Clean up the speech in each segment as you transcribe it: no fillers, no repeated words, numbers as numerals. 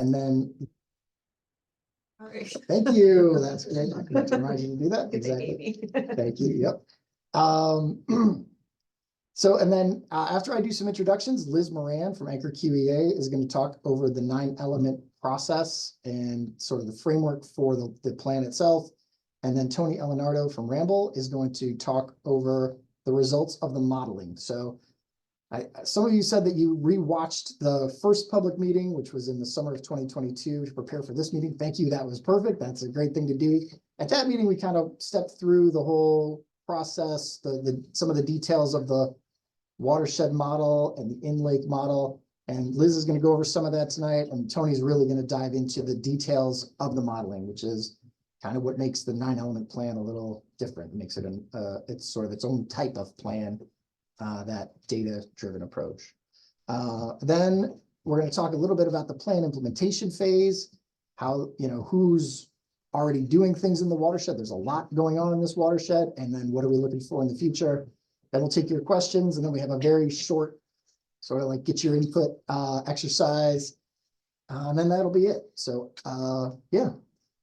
And then, All right. thank you, that's great. I can remind you to do that, exactly. Thank you, yep. So, and then after I do some introductions, Liz Moran from Anchor QEA is going to talk over the 9-element process and sort of the framework for the plan itself. And then Tony Elenardo from Ramble is going to talk over the results of the modeling. So some of you said that you rewatched the first public meeting, which was in the summer of 2022 to prepare for this meeting. Thank you, that was perfect. That's a great thing to do. At that meeting, we kind of stepped through the whole process, some of the details of the watershed model and the in-lake model. And Liz is going to go over some of that tonight. And Tony's really going to dive into the details of the modeling, which is kind of what makes the 9-element plan a little different. It makes it it's sort of its own type of plan, that data-driven approach. Then we're going to talk a little bit about the plan implementation phase, how, who's already doing things in the watershed. There's a lot going on in this watershed. And then what are we looking for in the future? Then we'll take your questions, and then we have a very short sort of like get your input exercise, and then that'll be it. So yeah,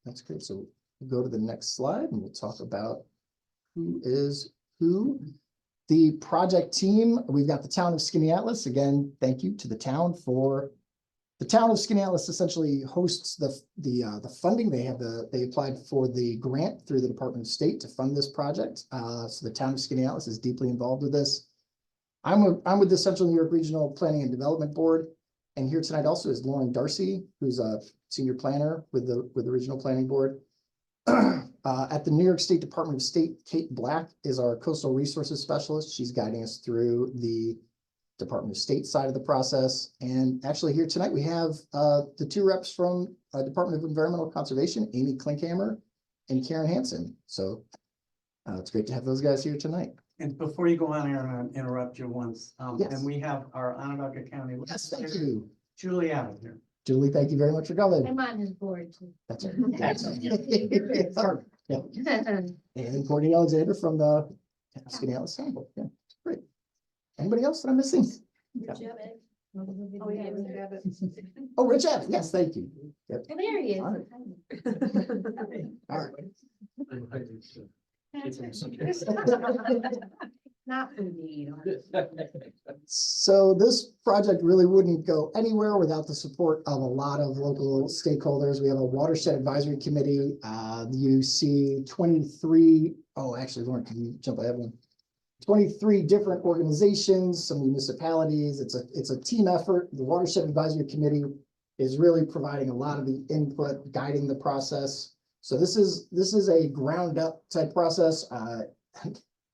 that's great. So we'll go to the next slide and we'll talk about who is who. The project team, we've got the town of Skaneateles. Again, thank you to the town for the town of Skaneateles essentially hosts the funding. They applied for the grant through the Department of State to fund this project. So the town of Skaneateles is deeply involved with this. I'm with the Central New York Regional Planning and Development Board, and here tonight also is Lauren Darcy, who's a senior planner with the Regional Planning Board. At the New York State Department of State, Kate Black is our coastal resources specialist. She's guiding us through the Department of State side of the process. And actually here tonight, we have the two reps from Department of Environmental Conservation, Amy Klinkhammer and Karen Hansen. So it's great to have those guys here tonight. And before you go on, I'm going to interrupt you once. Yes. And we have our Onondaga County. Yes, thank you. Julie Allen here. Julie, thank you very much for coming. I'm on his board too. That's right. Yeah. And Courtney Alexander from the Skaneateles Sample. Yeah, great. Anybody else that I'm missing? Yeah. Oh, yeah, we have it. Oh, Rich Abbott. Yes, thank you. Yep. Oh, there he is. All right. Not for me. So this project really wouldn't go anywhere without the support of a lot of local stakeholders. We have a watershed advisory committee. You see 23. Oh, actually, Lauren, can you jump ahead one? 23 different organizations, some municipalities. It's a team effort. The watershed advisory committee is really providing a lot of the input, guiding the process. So this is a ground up type process.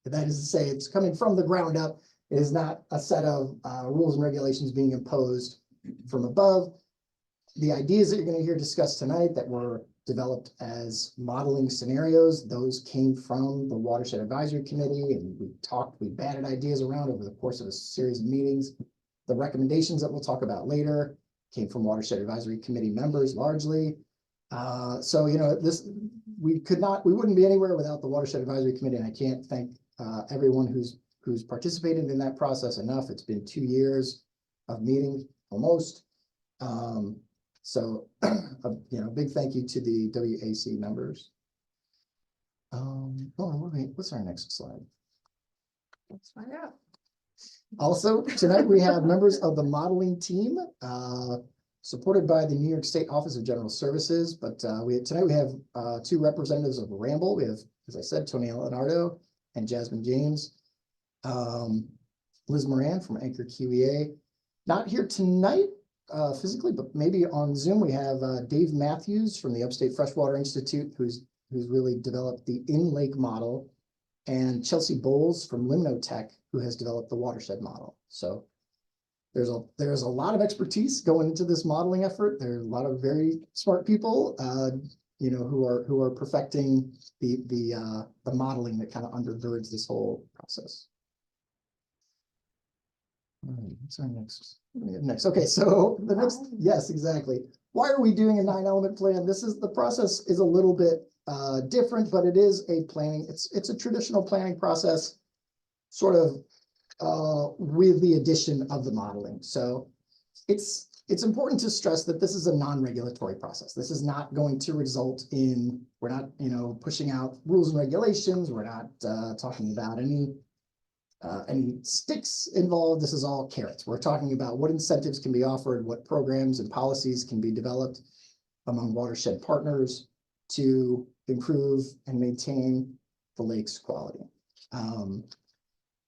That is to say, it's coming from the ground up. It is not a set of rules and regulations being imposed from above. The ideas that you're going to hear discussed tonight that were developed as modeling scenarios, those came from the Watershed Advisory Committee, and we batted ideas around over the course of a series of meetings. The recommendations that we'll talk about later came from Watershed Advisory Committee members largely. So, we wouldn't be anywhere without the Watershed Advisory Committee, and I can't thank everyone who's participated in that process enough. It's been 2 years of meetings almost. So, big thank you to the WAC members. What's our next slide? Let's find out. Also, tonight we have members of the modeling team, supported by the New York State Office of General Services. But tonight we have 2 representatives of Ramble. We have, as I said, Tony Leonardo and Jasmine James. Liz Moran from Anchor QEA. Not here tonight physically, but maybe on Zoom. We have Dave Matthews from the Upstate Freshwater Institute, who's really developed the in-lake model, and Chelsea Bowles from Limnotech, who has developed the watershed model. So there's a lot of expertise going into this modeling effort. There are a lot of very smart people, who are perfecting the modeling that kind of undergirds this whole process. All right, what's our next? What do we have next? Okay, so the next, yes, exactly. Why are we doing a 9-element plan? The process is a little bit different, but it is a planning. It's a traditional planning process, sort of with the addition of the modeling. So it's it's important to stress that this is a non-regulatory process. This is not going to result in, we're not, pushing out rules and regulations. We're not talking about any sticks involved. This is all carrots. We're talking about what incentives can be offered, what programs and policies can be developed among watershed partners to improve and maintain the lake's quality.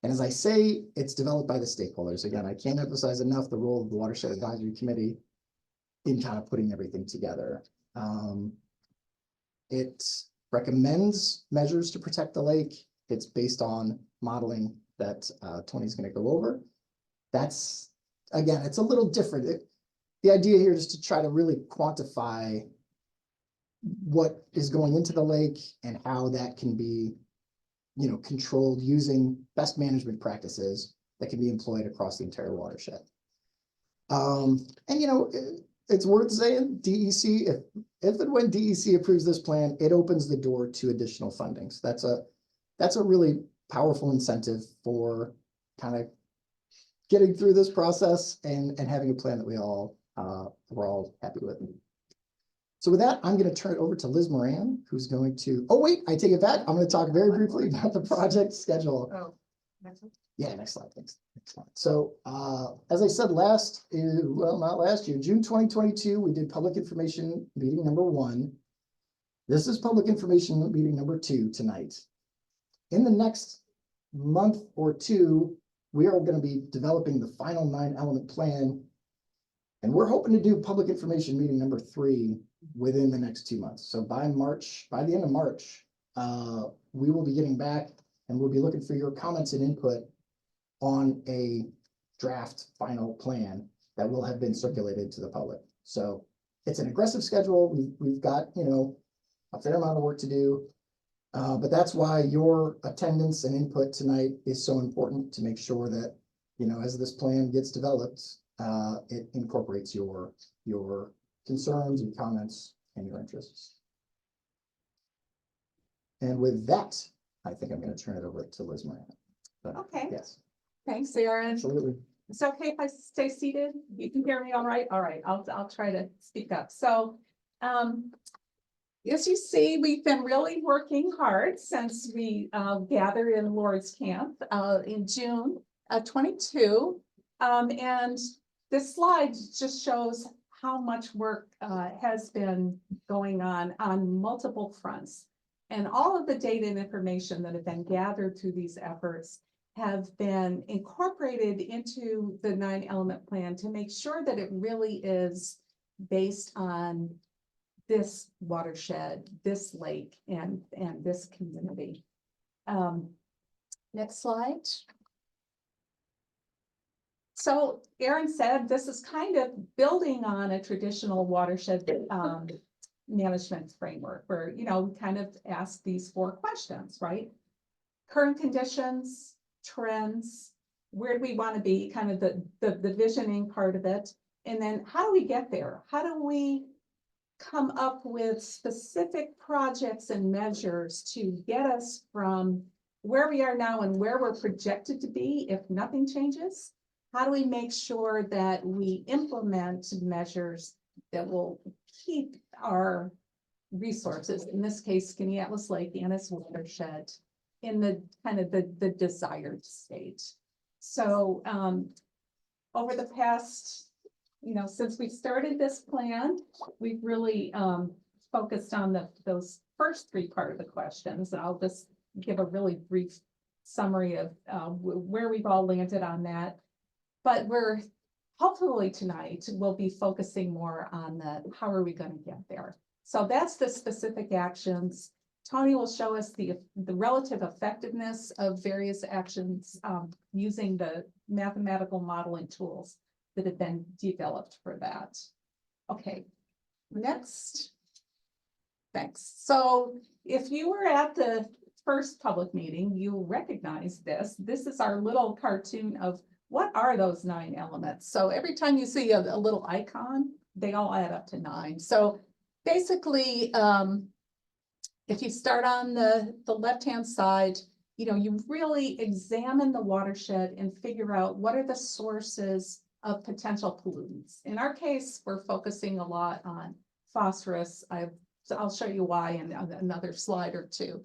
And as I say, it's developed by the stakeholders. Again, I can't emphasize enough the role of the Watershed Advisory Committee in kind of putting everything together. It recommends measures to protect the lake. It's based on modeling that Tony's going to go over. That's, again, it's a little different. The idea here is to try to really quantify what is going into the lake and how that can be controlled using best management practices that can be employed across the entire watershed. It's worth saying DEC, if and when DEC approves this plan, it opens the door to additional funding. So that's a really powerful incentive for kind of getting through this process and having a plan that we're all happy with. So with that, I'm going to turn it over to Liz Moran, who's going to, oh wait, I take it back. I'm going to talk very briefly about the project schedule. Oh, next one. Yeah, next slide, thanks. Next slide. So as I said not last year, June 2022, we did public information meeting number 1. This is public information meeting number 2 tonight. In the next month or two, we are going to be developing the final 9-element plan. And we're hoping to do public information meeting number 3 within the next 2 months. So by the end of March, we will be getting back and we'll be looking for your comments and input on a draft final plan that will have been circulated to the public. So it's an aggressive schedule. We've got, a fair amount of work to do. But that's why your attendance and input tonight is so important, to make sure that, as this plan gets developed, it incorporates your concerns and comments and your interests. And with that, I think I'm going to turn it over to Liz Moran. Okay. Yes, Thanks, Aaron. absolutely. It's okay if I stay seated? You can hear me all right? All right, I'll try to speak up. So, as you see, we've been really working hard since we gathered in Lord's Camp in June of 22. And this slide just shows how much work has been going on multiple fronts. And all of the data and information that have been gathered through these efforts have been incorporated into the 9-element plan to make sure that it really is based on this watershed, this lake, and this community. Next slide. So Aaron said this is kind of building on a traditional watershed management framework where, we kind of ask these 4 questions, right? Current conditions, trends, where do we want to be, kind of the visioning part of it. And then how do we get there? How do we come up with specific projects and measures to get us from where we are now and where we're projected to be if nothing changes? How do we make sure that we implement measures that will keep our resources, in this case, Skaneateles Lake and its watershed, in the kind of the desired state? So over the past, since we started this plan, we've really focused on those first 3 part of the questions. And I'll just give a really brief summary of where we've all landed on that. But we're hopefully tonight we'll be focusing more on how are we going to get there. So that's the specific actions. Tony will show us the relative effectiveness of various actions using the mathematical modeling tools that have been developed for that. Okay, next. Thanks. So if you were at the first public meeting, you recognize this. This is our little cartoon of what are those 9 elements. So every time you see a little icon, they all add up to 9. So basically, if you start on the left-hand side, you really examine the watershed and figure out what are the sources of potential pollutants. In our case, we're focusing a lot on phosphorus. I'll show you why in another slide or two.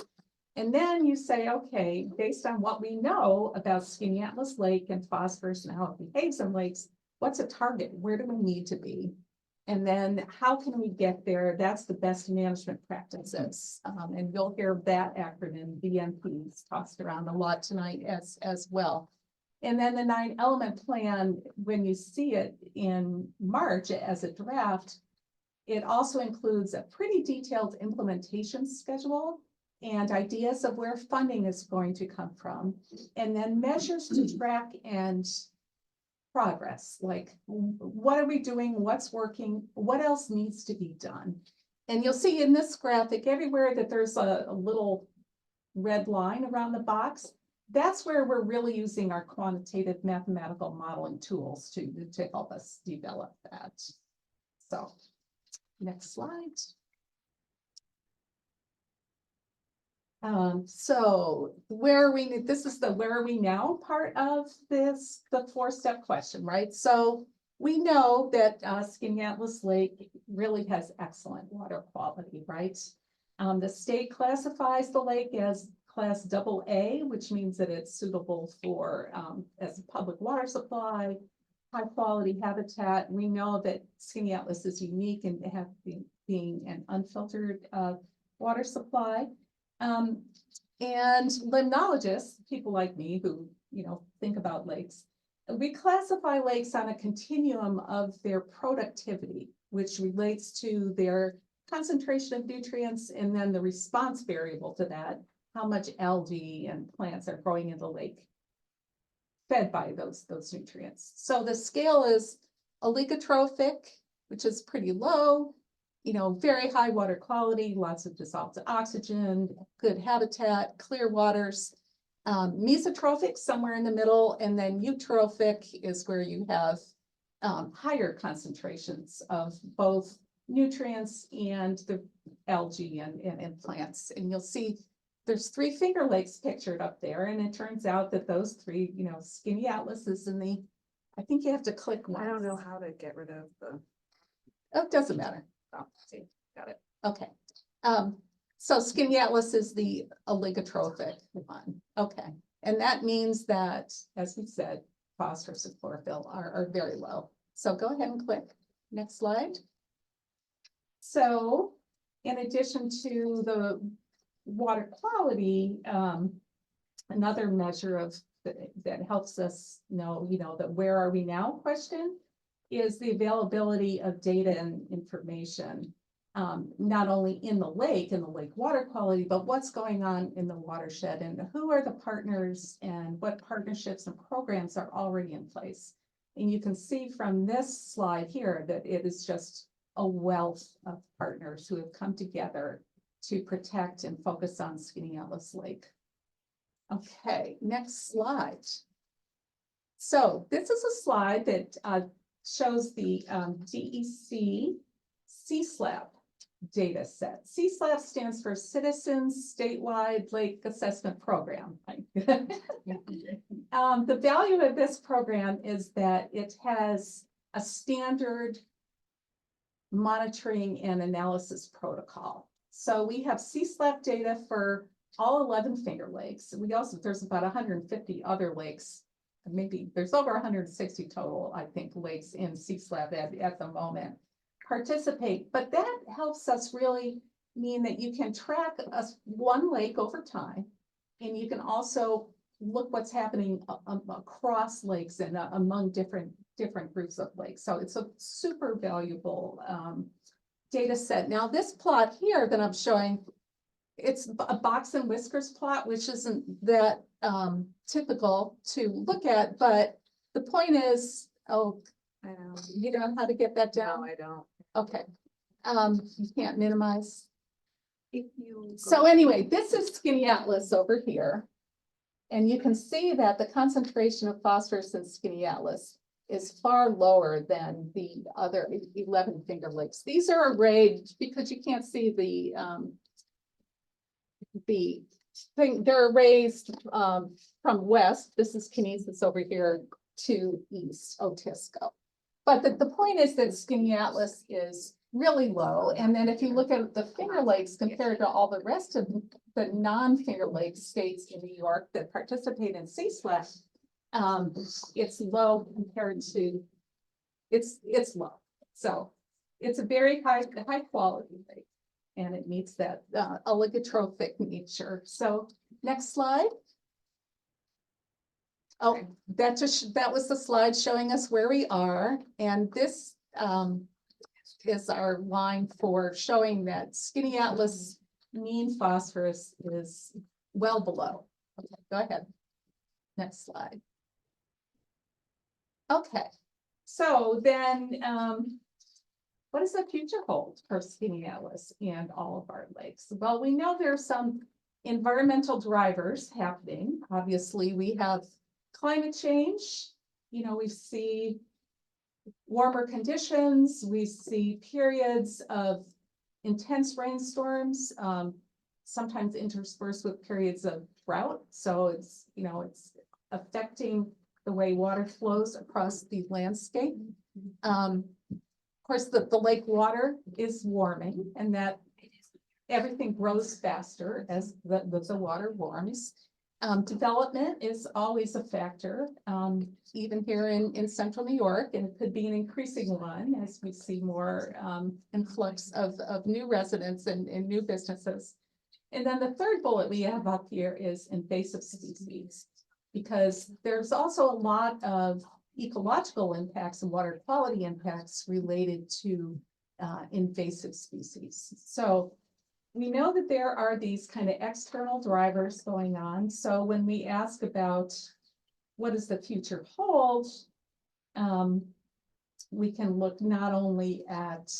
And then you say, okay, based on what we know about Skaneateles Lake and phosphorus and how it behaves in lakes, what's a target? Where do we need to be? And then how can we get there? That's the best management practices. And you'll hear that acronym, BMPs, tossed around a lot tonight as well. And then the 9-element plan, when you see it in March as a draft, it also includes a pretty detailed implementation schedule and ideas of where funding is going to come from, and then measures to track and progress, like what are we doing, what's working, what else needs to be done. And you'll see in this graphic, everywhere that there's a little red line around the box, that's where we're really using our quantitative mathematical modeling tools to help us develop that. So, next slide. So where are we, this is the where are we now part of this, the 4-step question, right? So we know that Skaneateles Lake really has excellent water quality, right? The state classifies the lake as class AA, which means that it's suitable for as a public water supply, high quality habitat. We know that Skaneateles is unique in being an unfiltered water supply. And limnologists, people like me who, think about lakes, we classify lakes on a continuum of their productivity, which relates to their concentration of nutrients and then the response variable to that, how much algae and plants are growing in the lake fed by those nutrients. So the scale is oligotrophic, which is pretty low, very high water quality, lots of dissolved oxygen, good habitat, clear waters. Mesotrophic, somewhere in the middle, and then eutrophic is where you have higher concentrations of both nutrients and the algae and plants. And you'll see there's 3 Finger Lakes pictured up there, and it turns out that those 3, Skaneateles is in the, I think you have to click once. I don't know how to get rid of the. Oh, it doesn't matter. Oh, see, got it. Okay. So Skaneateles is the oligotrophic one. Okay. And that means that, as we said, phosphorus and chlorophyll are very low. So go ahead and click. Next slide. So in addition to the water quality, another measure of that helps us know, that where are we now question is the availability of data and information, not only in the lake and the lake water quality, but what's going on in the watershed and who are the partners and what partnerships and programs are already in place. And you can see from this slide here that it is just a wealth of partners who have come together to protect and focus on Skaneateles Lake. Okay, next slide. So this is a slide that shows the DEC CSLAP data set. CSLAP stands for Citizens Statewide Lake Assessment Program. The value of this program is that it has a standard monitoring and analysis protocol. So we have CSLAP data for all 11 Finger Lakes. There's about 150 other lakes. Maybe there's over 160 total, I think, lakes in CSLAP at the moment participate. But that helps us really mean that you can track one lake over time, and you can also look what's happening across lakes and among different groups of lakes. So it's a super valuable data set. Now this plot here that I'm showing, it's a box and whiskers plot, which isn't that typical to look at, but the point is, I know. you don't know how to get that down? No, I don't. Okay. You can't minimize. If you. So anyway, this is Skaneateles over here. And you can see that the concentration of phosphorus in Skaneateles is far lower than the other 11 Finger Lakes. These are arrayed because you can't see the thing. They're raised from west. This is Kinesis over here, to East Otisco. But the point is that Skaneateles is really low, and then if you look at the Finger Lakes compared to all the rest of the non-Finger Lakes states in New York that participate in CSLAC, it's low compared to, it's low. So it's a very high quality lake, and it meets that oligotrophic nature. So next slide. Oh, that was the slide showing us where we are, and this is our line for showing that Skaneateles mean phosphorus is well below. Okay, go ahead. Next slide. Okay, so then what does the future hold for Skaneateles and all of our lakes? Well, we know there's some environmental drivers happening. Obviously, we have climate change. You know, we see warmer conditions, we see periods of intense rainstorms, sometimes interspersed with periods of drought. So it's, you know, it's affecting the way water flows across the landscape. Of course, the lake water is warming, and that everything grows faster as the water warms. Development is always a factor, even here in central New York, and it could be an increasing one as we see more influx of new residents and new businesses. And then the third bullet we have up here is invasive species, because there's also a lot of ecological impacts and water quality impacts related to invasive species. So we know that there are these kind of external drivers going on. So when we ask about what does the future hold, we can look not only at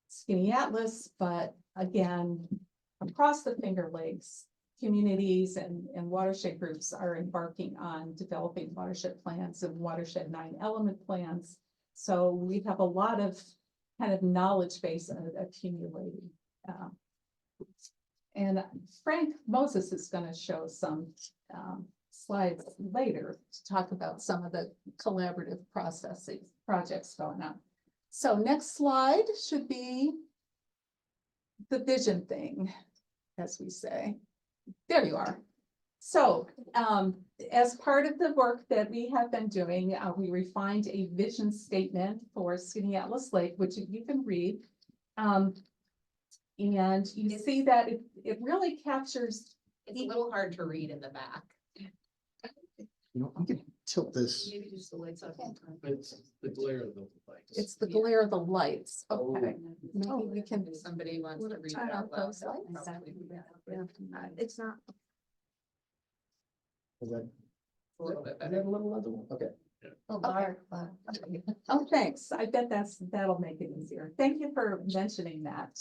Skaneateles, but again, across the Finger Lakes, communities and watershed groups are embarking on developing watershed plans and watershed 9 element plans. So we have a lot of kind of knowledge base accumulating. And Frank Moses is going to show some slides later to talk about some of the collaborative projects going on. So next slide should be the vision thing, as we say. There you are. So as part of the work that we have been doing, we refined a vision statement for Skaneateles Lake, which you can read. And you see that it really captures. It's a little hard to read in the back. You know, I'm gonna tilt this. Maybe just the lights up. It's the glare of the lights. It's the glare of the lights. Okay, maybe we can. If somebody wants to read turn it off out loud. those lights. It's not. Is that, A little bit is that better. a little other one? Okay. Oh, thanks. I bet that'll make it easier. Thank you for mentioning that.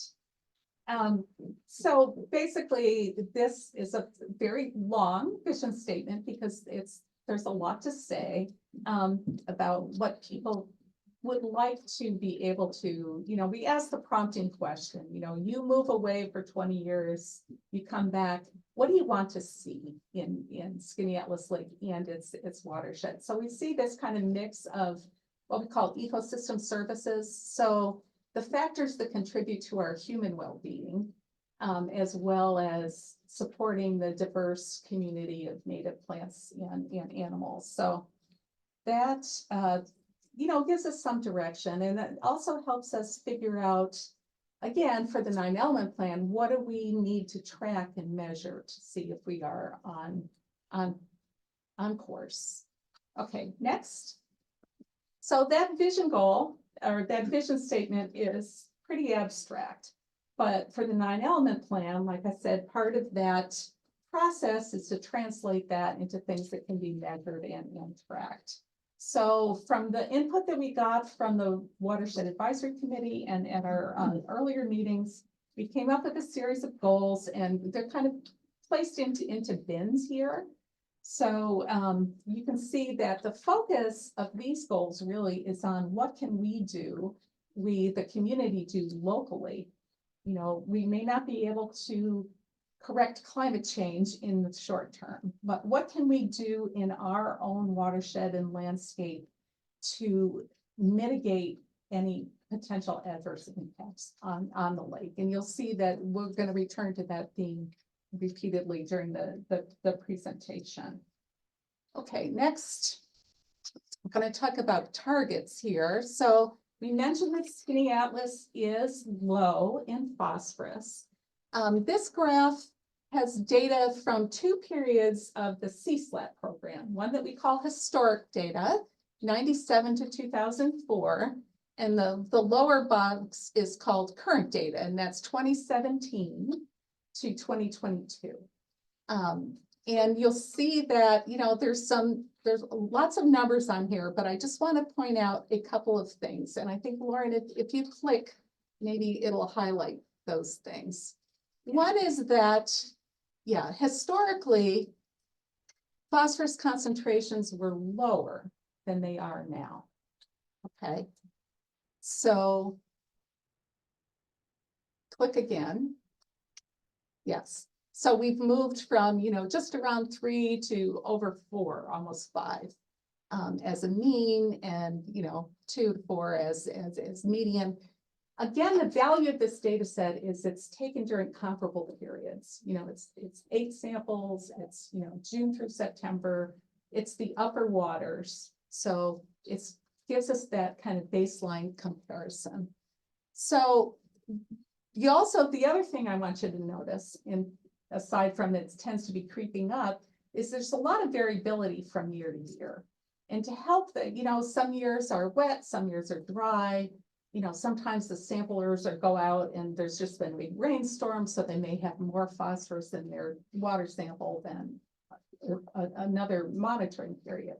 So basically, this is a very long vision statement because there's a lot to say about what people would like to be able to, you know, we ask the prompting question, you know, you move away for 20 years, you come back, what do you want to see in Skaneateles Lake and its watershed? So we see this kind of mix of what we call ecosystem services. So the factors that contribute to our human well-being, as well as supporting the diverse community of native plants and animals. So that, you know, gives us some direction, and that also helps us figure out, again, for the 9 element plan, what do we need to track and measure to see if we are on course. Okay, next. So that vision goal, or that vision statement, is pretty abstract. But for the 9 element plan, like I said, part of that process is to translate that into things that can be measured and tracked. So from the input that we got from the Watershed Advisory Committee and at our earlier meetings, we came up with a series of goals, and they're kind of placed into bins here. So you can see that the focus of these goals really is on what can we do, the community do locally. You know, we may not be able to correct climate change in the short term, but what can we do in our own watershed and landscape to mitigate any potential adverse impacts on the lake? And you'll see that we're going to return to that theme repeatedly during the presentation. Okay, next, I'm going to talk about targets here. So we mentioned that Skaneateles is low in phosphorus. This graph has data from 2 periods of the CSLAT program, one that we call historic data, 97 to 2004, and the lower box is called current data, and that's 2017 to 2022. And you'll see that, you know, there's lots of numbers on here, but I just want to point out a couple of things. And I think, Lauren, if you click, maybe it'll highlight those things. One is that, yeah, historically, phosphorus concentrations were lower than they are now. Okay, so click again. Yes, so we've moved from, you know, just around 3 to over 4, almost 5 as a mean, and, you know, 2 to 4 as median. Again, the value of this data set is it's taken during comparable periods. You know, it's 8 samples, it's, you know, June through September, it's the upper waters. So it gives us that kind of baseline comparison. So you also, the other thing I want you to notice, aside from it tends to be creeping up, is there's a lot of variability from year to year. And to help that, you know, some years are wet, some years are dry. You know, sometimes the samplers go out and there's just been a big rainstorm, so they may have more phosphorus in their water sample than another monitoring period.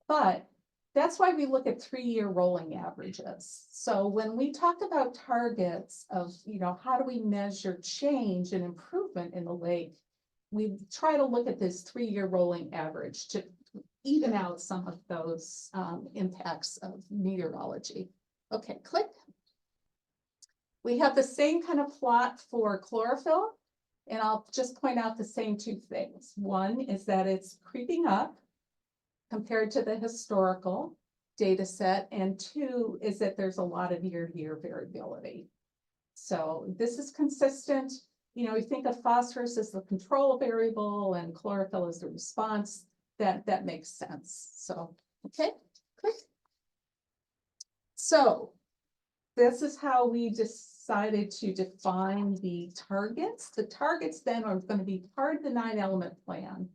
But that's why we look at 3-year rolling averages. So when we talk about targets of, you know, how do we measure change and improvement in the lake, we try to look at this 3-year rolling average to even out some of those impacts of meteorology. Okay, click. We have the same kind of plot for chlorophyll, and I'll just point out the same 2 things. One is that it's creeping up compared to the historical data set, and 2 is that there's a lot of year-to-year variability. So this is consistent. You know, we think of phosphorus as the control variable and chlorophyll as the response. That makes sense. So, okay, click. So this is how we decided to define the targets. The targets then are going to be part of the 9-element plan,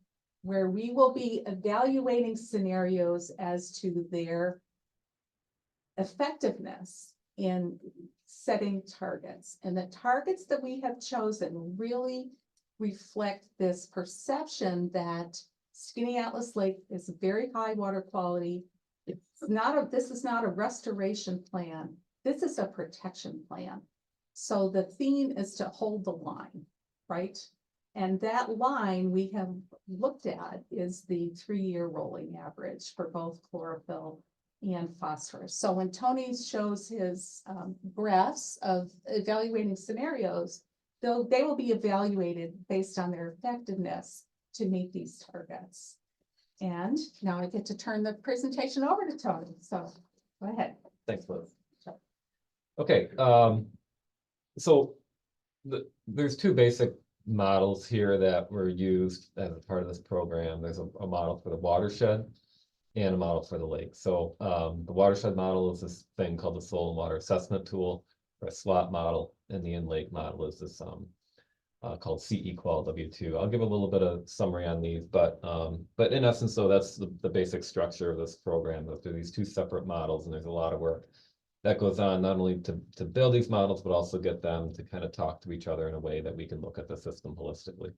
where we will be evaluating scenarios as to their effectiveness in setting targets. And the targets that we have chosen really reflect this perception that Skaneateles Lake is very high water quality. This is not a restoration plan. This is a protection plan. So the theme is to hold the line, right? And that line we have looked at is the 3-year rolling average for both chlorophyll and phosphorus. So when Tony shows his graphs of evaluating scenarios, they will be evaluated based on their effectiveness to meet these targets. And now I get to turn the presentation over to Tony. So go ahead. Thanks, Liz. Okay, so there's 2 basic models here that were used as a part of this program. There's a model for the watershed and a model for the lake. So the watershed model is this thing called the Soil and Water Assessment Tool, or a SWAT model, and the in-lake model is this called C=W2. I'll give a little bit of summary on these, but in essence, so that's the basic structure of this program. Those are these 2 separate models, and there's a lot of work that goes on not only to build these models, but also get them to kind of talk to each other in a way that we can look at the system holistically.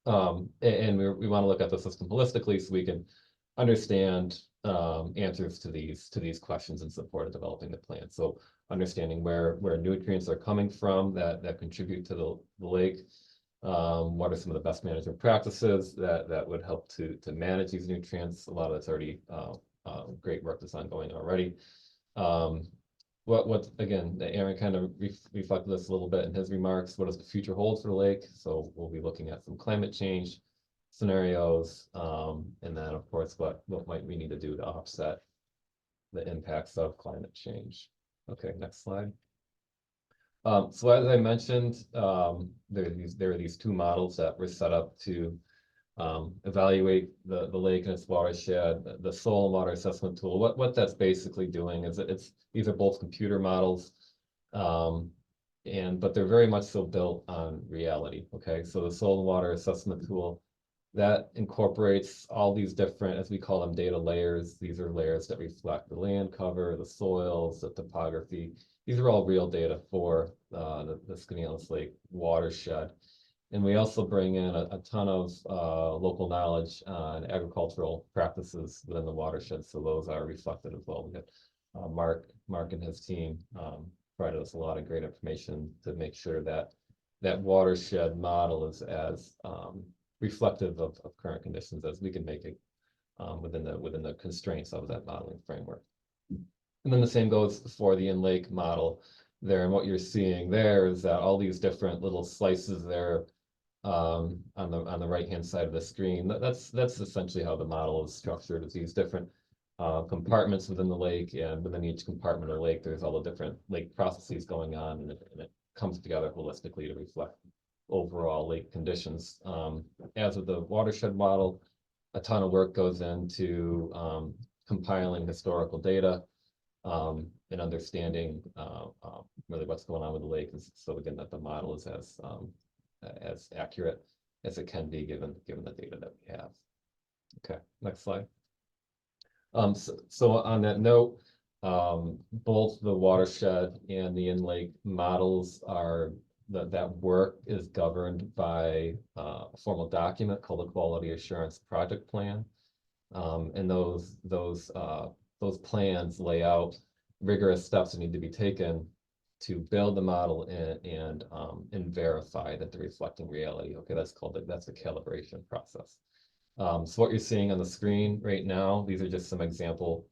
And we want to look at the system holistically so we can understand answers to these questions in support of developing the plan. So understanding where nutrients are coming from that contribute to the lake. What are some of the best management practices that would help to manage these nutrients? A lot of that's already great work that's ongoing already. again, Aaron kind of reflected this a little bit in his remarks. What does the future hold for the lake? So we'll be looking at some climate change scenarios, and then of course, what might we need to do to offset the impacts of climate change. Okay, next slide. So as I mentioned, there are these two models that were set up to evaluate the lake and its watershed. The soil and water assessment tool. What that's basically doing is these are both computer models, but they're very much so built on reality. Okay, so the soil and water assessment tool that incorporates all these different, as we call them, data layers. These are layers that reflect the land cover, the soils, the topography. These are all real data for the Skaneateles Lake watershed. And we also bring in a ton of local knowledge on agricultural practices within the watershed. So those are reflected as well. We got Mark and his team provided us a lot of great information to make sure that that watershed model is as reflective of current conditions as we can make it within the constraints of that modeling framework. And then the same goes for the in-lake model there. And what you're seeing there is that all these different little slices there on the right-hand side of the screen, that's essentially how the model is structured. It's these different compartments within the lake, and within each compartment of the lake, there's all the different lake processes going on, and it comes together holistically to reflect overall lake conditions. As with the watershed model, a ton of work goes into compiling historical data and understanding really what's going on with the lake, so again that the model is as accurate as it can be given the data that we have. Okay, next slide. So on that note, both the watershed and the in-lake models are that work is governed by a formal document called the Quality Assurance Project Plan, and those plans lay out rigorous steps that need to be taken to build the model and verify that they're reflecting reality. Okay, that's the calibration process. So what you're seeing on the screen right now, these are just some example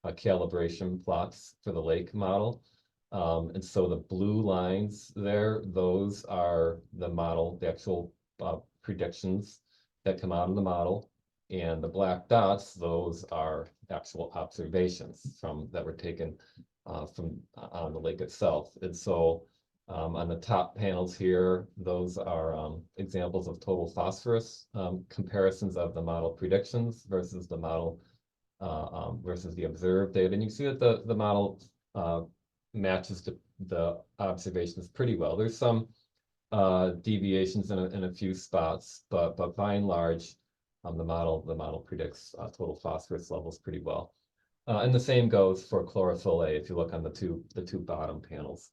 calibration plots for the lake model. And so the blue lines there, those are the model, the actual predictions that come out of the model. And the black dots, those are actual observations that were taken from on the lake itself. And so on the top panels here, those are examples of total phosphorus comparisons of the model predictions versus the model versus the observed data. And you see that the model matches the observations pretty well. There's some deviations in a few spots, but by and large, the model predicts total phosphorus levels pretty well. And the same goes for chlorophyll A. If you look on the two bottom panels,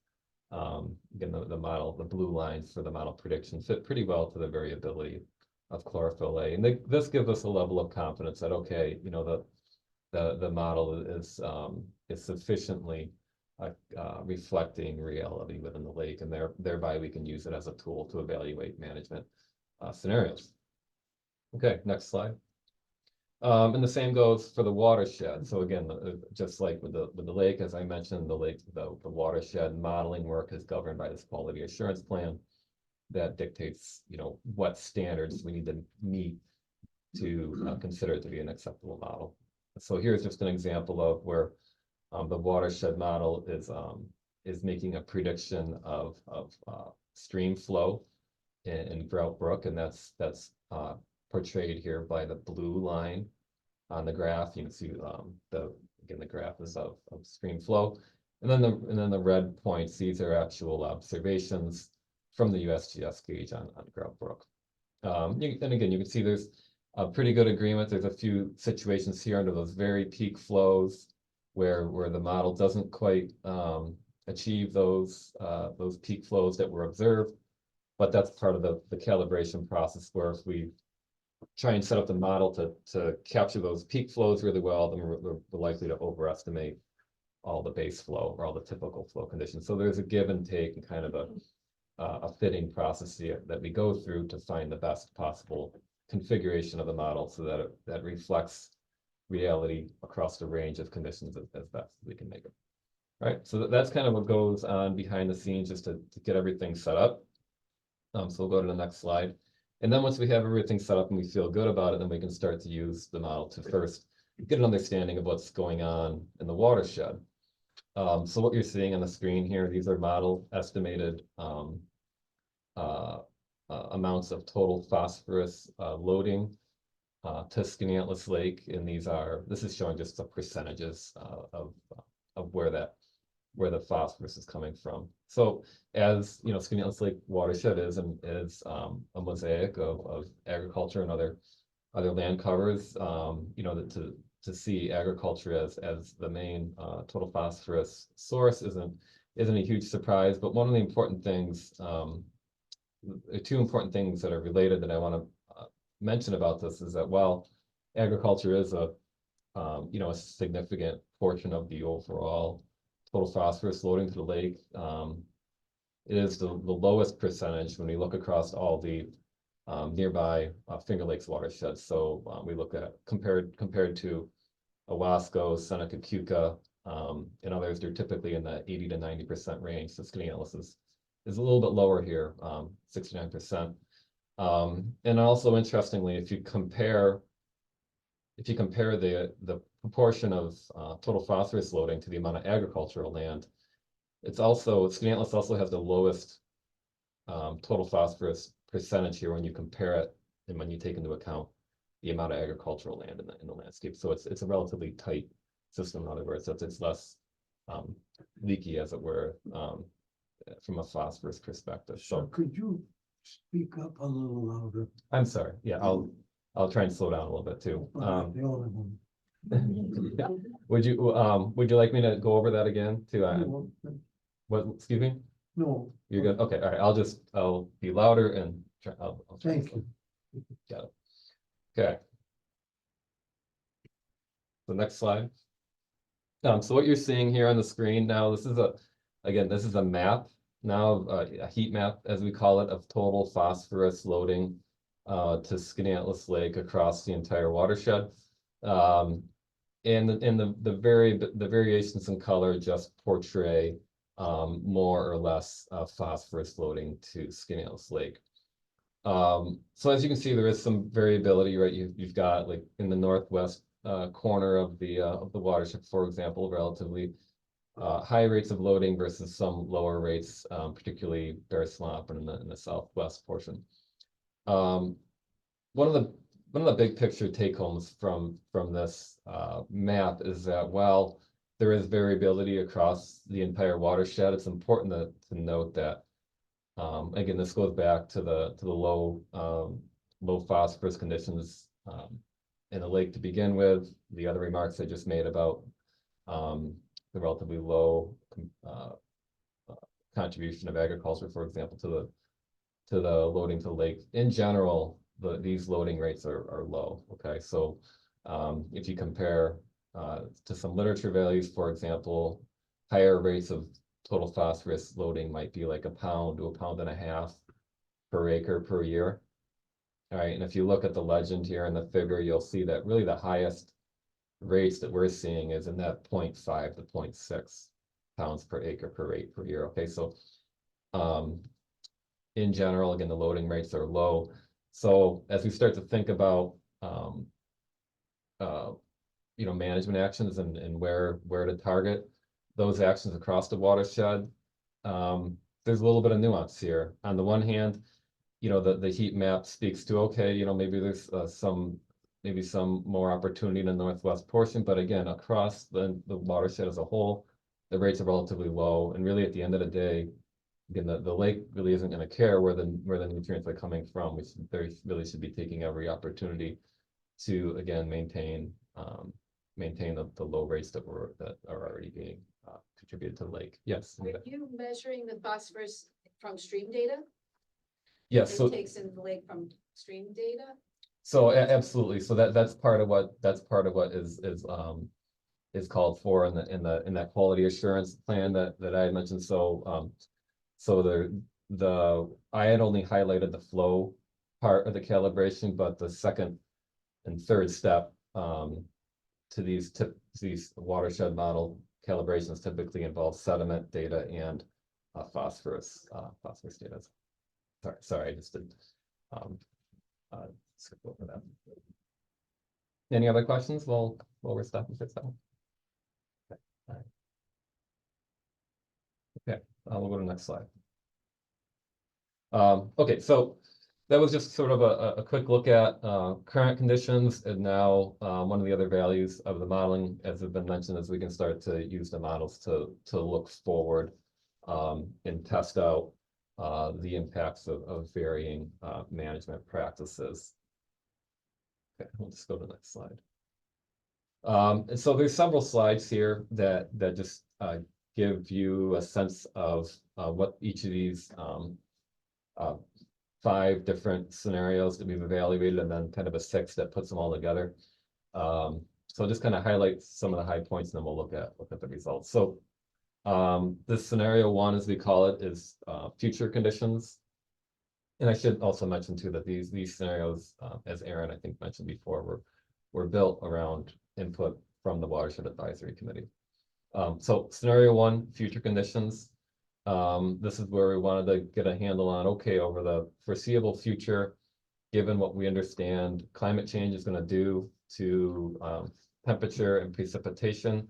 again the blue lines for the model prediction fit pretty well to the variability of chlorophyll A, and this gives us a level of confidence that okay, you know, the model is sufficiently reflecting reality within the lake, and thereby we can use it as a tool to evaluate management scenarios. Okay, next slide. And the same goes for the watershed. So again, just like with the lake, as I mentioned, the watershed modeling work is governed by this quality assurance plan that dictates, you know, what standards we need to meet to consider it to be an acceptable model. So here's just an example of where the watershed model is making a prediction of stream flow in Grout Brook, and that's portrayed here by the blue line on the graph. You can see the graph is of stream flow, and then the red points, these are actual observations from the USGS gauge on Grout Brook. And again, you can see there's a pretty good agreement. There's a few situations here under those very peak flows where the model doesn't quite achieve those peak flows that were observed, but that's part of the calibration process, where if we try and set up the model to capture those peak flows really well, then we're likely to overestimate all the base flow or all the typical flow conditions. So there's a give and take and kind of a fitting process here that we go through to find the best possible configuration of the model so that that reflects reality across the range of conditions as best as we can make it. Right, so that's kind of what goes on behind the scenes just to get everything set up. So we'll go to the next slide. And then once we have everything set up and we feel good about it, then we can start to use the model to first get an understanding of what's going on in the watershed. So what you're seeing on the screen here, these are model estimated amounts of total phosphorus loading to Skaneateles Lake, and this is showing just the percentages of where the phosphorus is coming from. So as you know, Skaneateles Lake watershed is a mosaic of agriculture and other land covers. You know, to see agriculture as the main total phosphorus source isn't a huge surprise. But one of the important things, two important things that are related that I want to mention about this is that while agriculture is a significant portion of the overall total phosphorus loading to the lake, it is the lowest percentage when we look across all the nearby Finger Lakes watersheds. So we look at compared to Owasco, Seneca, Keuka, and others, they're typically in the 80 to 90% range. So Skaneateles is a little bit lower here, 69%. And also interestingly, if you compare the proportion of total phosphorus loading to the amount of agricultural land, Skaneateles also has the lowest total phosphorus percentage here when you compare it and when you take into account the amount of agricultural land in the landscape. So it's a relatively tight system, in other words, so it's less leaky, as it were, from a phosphorus perspective. So could you speak up a little louder? I'm sorry. Yeah, I'll try and slow down a little bit too. Yeah. Would you like me to go over that again too? What, excuse me? No. You're good? Okay, all right. I'll be louder and I'll try. Thank you. Got it. Okay. The next slide. So what you're seeing here on the screen now, this is a map now, a heat map, as we call it, of total phosphorus loading to Skaneateles Lake across the entire watershed. And the variations in color just portray more or less phosphorus loading to Skaneateles Lake. So as you can see, there is some variability, right? You've got, like, in the northwest corner of the watershed, for example, relatively high rates of loading versus some lower rates, particularly Bear Swamp and in the southwest portion. One of the big picture take homes from this map is that while there is variability across the entire watershed, it's important to note that again, this goes back to the low phosphorus conditions in the lake to begin with. The other remarks I just made about the relatively low contribution of agriculture, for example, to the loading to the lake. In general, these loading rates are low. Okay, so if you compare to some literature values, for example, higher rates of total phosphorus loading might be like 1 pound to 1.5 pounds per acre per year. All right, and if you look at the legend here in the figure, you'll see that really the highest rates that we're seeing is in that 0.5 to 0.6 pounds per acre per year. Okay, so in general, again, the loading rates are low. So as we start to think about management actions and where to target those actions across the watershed, there's a little bit of nuance here. On the one hand, the heat map speaks to, okay, maybe there's some more opportunity in the northwest portion, but again, across the watershed as a whole, the rates are relatively low. And really, at the end of the day, again, the lake really isn't going to care where the nutrients are coming from. They really should be taking every opportunity to, again, maintain the low rates that are already being contributed to the lake. Yes. Are you measuring the phosphorus from stream data? Yes. So takes in the lake from stream data? So absolutely. So that's part of what is called for in that quality assurance plan that I had mentioned. So I had only highlighted the flow part of the calibration, but the second and third step to these watershed model calibrations typically involve sediment data and phosphorus data. Sorry, I just did skip over that. Any other questions while we're stopping for a second? Okay, all right. Okay, we'll go to the next slide. Okay, so that was just sort of a quick look at current conditions, and now one of the other values of the modeling, as has been mentioned, is we can start to use the models to look forward and test out the impacts of varying management practices. Okay, we'll just go to the next slide. And so there's several slides here that just give you a sense of what each of these 5 different scenarios that we've evaluated, and then kind of a 6 that puts them all together. So I'll just kind of highlight some of the high points, and then we'll look at the results. So this scenario 1, as we call it, is future conditions. And I should also mention too that these scenarios, as Aaron I think mentioned before, were built around input from the Watershed Advisory Committee. So scenario 1, future conditions. This is where we wanted to get a handle on, okay, over the foreseeable future, given what we understand climate change is going to do to temperature and precipitation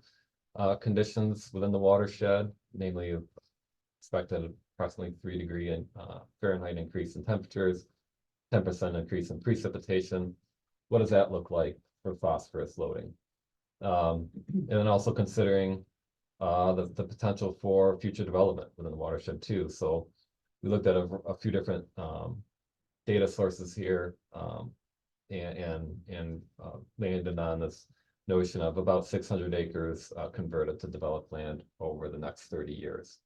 conditions within the watershed, namely expected approximately 3° Fahrenheit increase in temperatures, 10% increase in precipitation. What does that look like for phosphorus loading? And then also considering the potential for future development within the watershed too. So we looked at a few different data sources here and landed on this notion of about 600 acres converted to developed land over the next 30 years.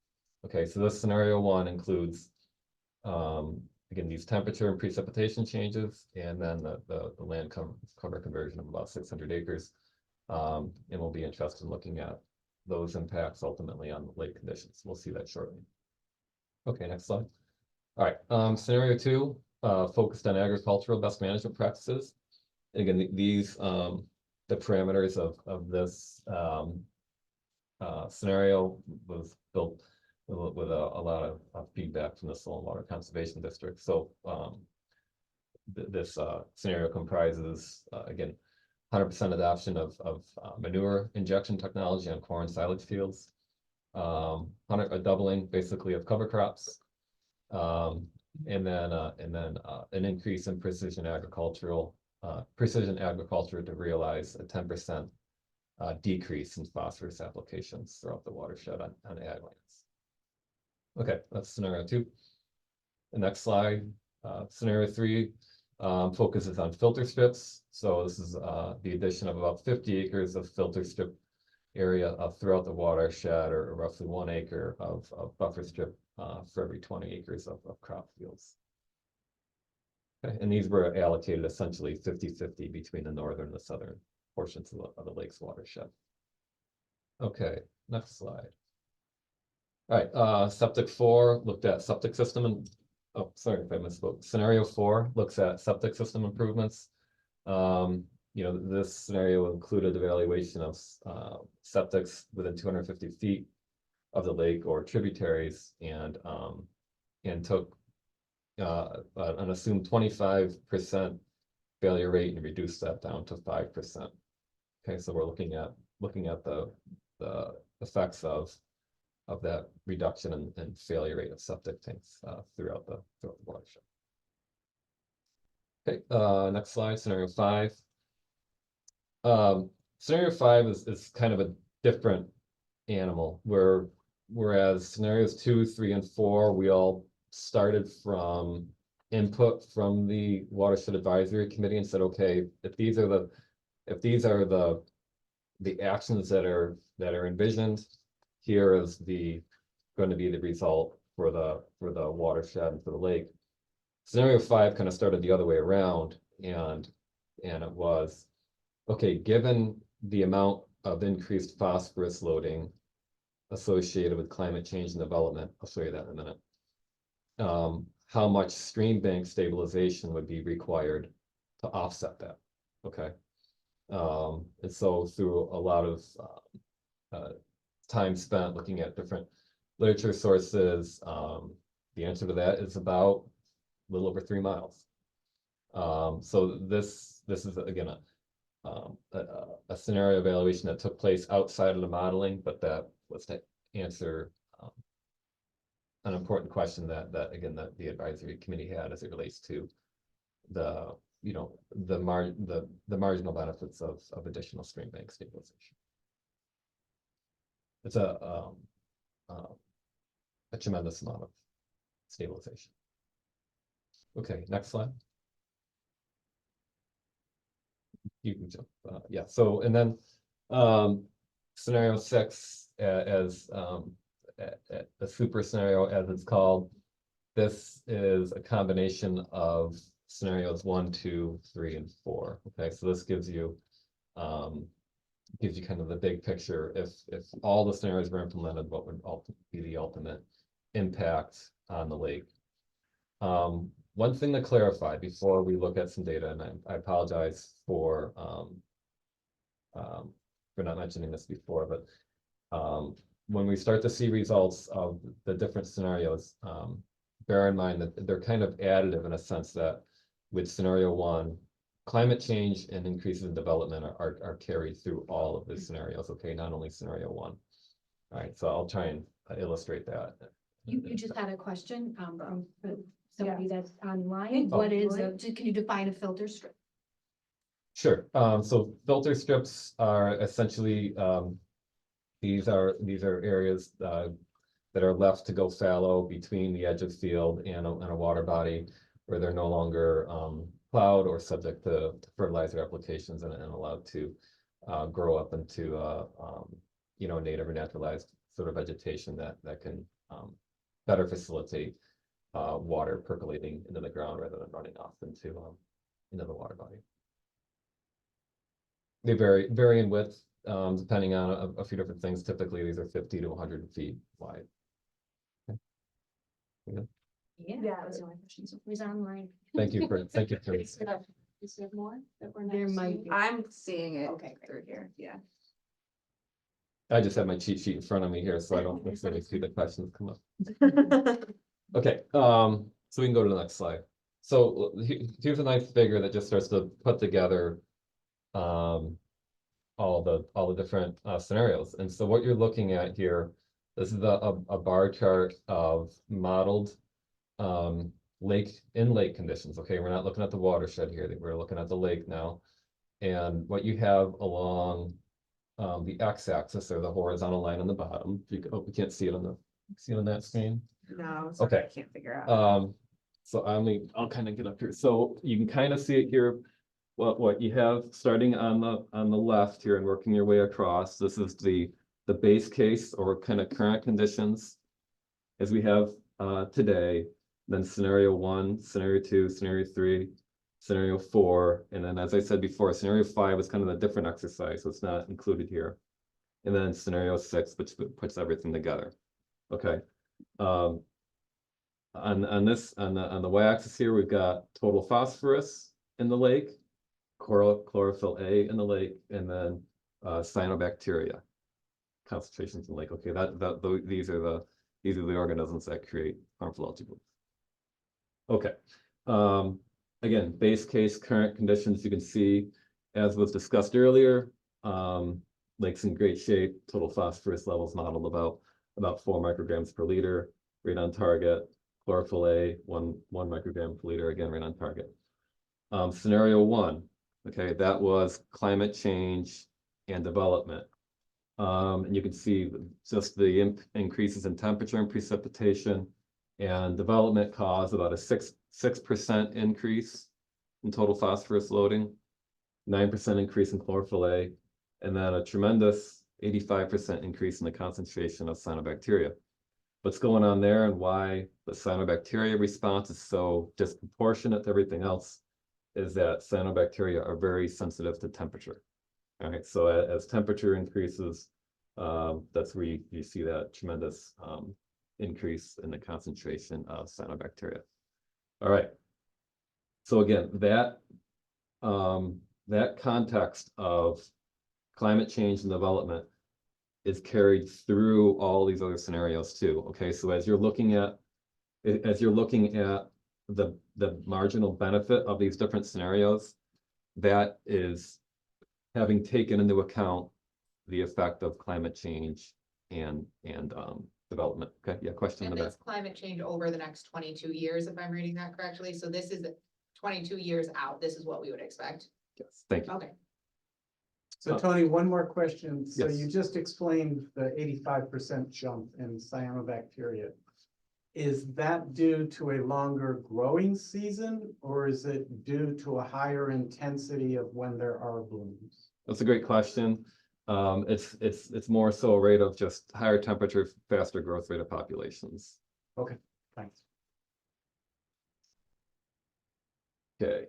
Okay, so this scenario 1 includes again these temperature and precipitation changes, and then the land cover conversion of about 600 acres. And we'll be interested in looking at those impacts ultimately on the lake conditions. We'll see that shortly. Okay, next slide. All right, scenario 2 focused on agricultural best management practices. And again, these the parameters of this scenario was built with a lot of feedback from the Soil and Water Conservation District. So this scenario comprises again 100% adoption of manure injection technology on corn silage fields, a doubling basically of cover crops, and then an increase in precision agriculture to realize a 10% decrease in phosphorus applications throughout the watershed on ag lands. Okay, that's scenario 2. The next slide, scenario 3. Focuses on filter strips. So this is the addition of about 50 acres of filter strip area throughout the watershed, or roughly 1 acre of buffer strip for every 20 acres of crop fields. Okay, and these were allocated essentially 50-50 between the northern and the southern portions of the lake's watershed. Okay, next slide. All right, septic 4 looked at septic system and oh, sorry if I misspoke. Scenario 4 looks at septic system improvements. You know, this scenario included evaluation of septics within 250 feet of the lake or tributaries, and took an assumed 25% failure rate and reduced that down to 5%. Okay, so we're looking at the effects of that reduction in failure rate of septic tanks throughout the watershed. Okay, next slide, scenario 5. Scenario 5 is kind of a different animal, whereas scenarios 2, 3, and 4, we all started from input from the Watershed Advisory Committee and said, okay, if these are the actions that are envisioned, here is going to be the result for the watershed and for the lake. Scenario 5 kind of started the other way around, and it was, okay, given the amount of increased phosphorus loading associated with climate change and development, I'll show you that in a minute, how much stream bank stabilization would be required to offset that, okay? And so through a lot of time spent looking at different literature sources, the answer to that is about a little over 3 miles. So this is again a scenario evaluation that took place outside of the modeling, but that was to answer an important question that again that the advisory committee had as it relates to the the marginal benefits of additional stream bank stabilization. It's a tremendous amount of stabilization. Okay, next slide. You can jump, yeah, so, and then, scenario 6, as, the super scenario, as it's called. This is a combination of scenarios 1, 2, 3, and 4, okay, so this gives you kind of the big picture. If all the scenarios were implemented, what would be the ultimate impact on the lake? One thing to clarify before we look at some data, and I apologize for not mentioning this before, but when we start to see results of the different scenarios, bear in mind that they're kind of additive in a sense that with scenario 1, climate change and increases in development are carried through all of the scenarios, okay, not only scenario 1. All right, so I'll try and illustrate that. You just had a question, from somebody that's online. Thank What you. is, can you define a filter strip? Sure. So filter strips are essentially, these are areas that are left to go fallow between the edge of field and a water body where they're no longer plowed or subject to fertilizer applications and allowed to grow up into native or naturalized sort of vegetation that can better facilitate water percolating into the ground rather than running off into the water body. They vary in width, depending on a few different things. Typically, these are 50 to 100 feet wide. Okay. Yeah. Yeah. Those are my questions. Who's online? Thank you for. Is there more that we're not There might seeing? be. I'm seeing it Okay, great. through here, yeah. I just have my cheat sheet in front of me here, so I don't necessarily see the questions come up. Okay, so we can go to the next slide. So here's a nice figure that just starts to put together all the different scenarios. And so what you're looking at here, this is a bar chart of modeled lake conditions. Okay, we're not looking at the watershed here, we're looking at the lake now. And what you have along the x-axis or the horizontal line on the bottom, we can't see it on that screen. No, sorry, Okay. I can't figure out. So I'll kind of get up here. So you can kind of see it here. What you have starting on the left here and working your way across. This is the base case or kind of current conditions as we have today. Then scenario 1, scenario 2, scenario 3, scenario 4, and then as I said before, scenario 5 is kind of a different exercise, so it's not included here. And then scenario 6, which puts everything together. Okay. On the y-axis here, we've got total phosphorus in the lake, chlorophyll A in the lake, and then cyanobacteria concentrations in the lake. Okay, these are the organisms that create harmful algae blooms. Okay. Again, base case current conditions, you can see, as was discussed earlier, lake's in great shape, total phosphorus levels modeled about 4 micrograms per liter, right on target. Chlorophyll A, 1 microgram per liter, again, right on target. Scenario 1, okay, that was climate change and development. And you can see just the increases in temperature and precipitation and development caused about a 6% increase in total phosphorus loading, 9% increase in chlorophyll A, and then a tremendous 85% increase in the concentration of cyanobacteria. What's going on there and why the cyanobacteria response is so disproportionate to everything else is that cyanobacteria are very sensitive to temperature. All right, so as temperature increases, that's where you see that tremendous increase in the concentration of cyanobacteria. All right. So again, that context of climate change and development is carried through all these other scenarios too, okay? So as you're looking at, the marginal benefit of these different scenarios, that is having taken into account the effect of climate change and development. Okay, yeah, question in And the back. it's climate change over the next 22 years, if I'm reading that correctly. So this is 22 years out. This is what we would expect. Yes, thank you. Okay. So Tony, one more question. So Yes. you just explained the 85% jump in cyanobacteria. Is that due to a longer growing season, or is it due to a higher intensity of when there are blooms? That's a great question. It's more so a rate of just higher temperature, faster growth rate of populations. Thanks. Okay,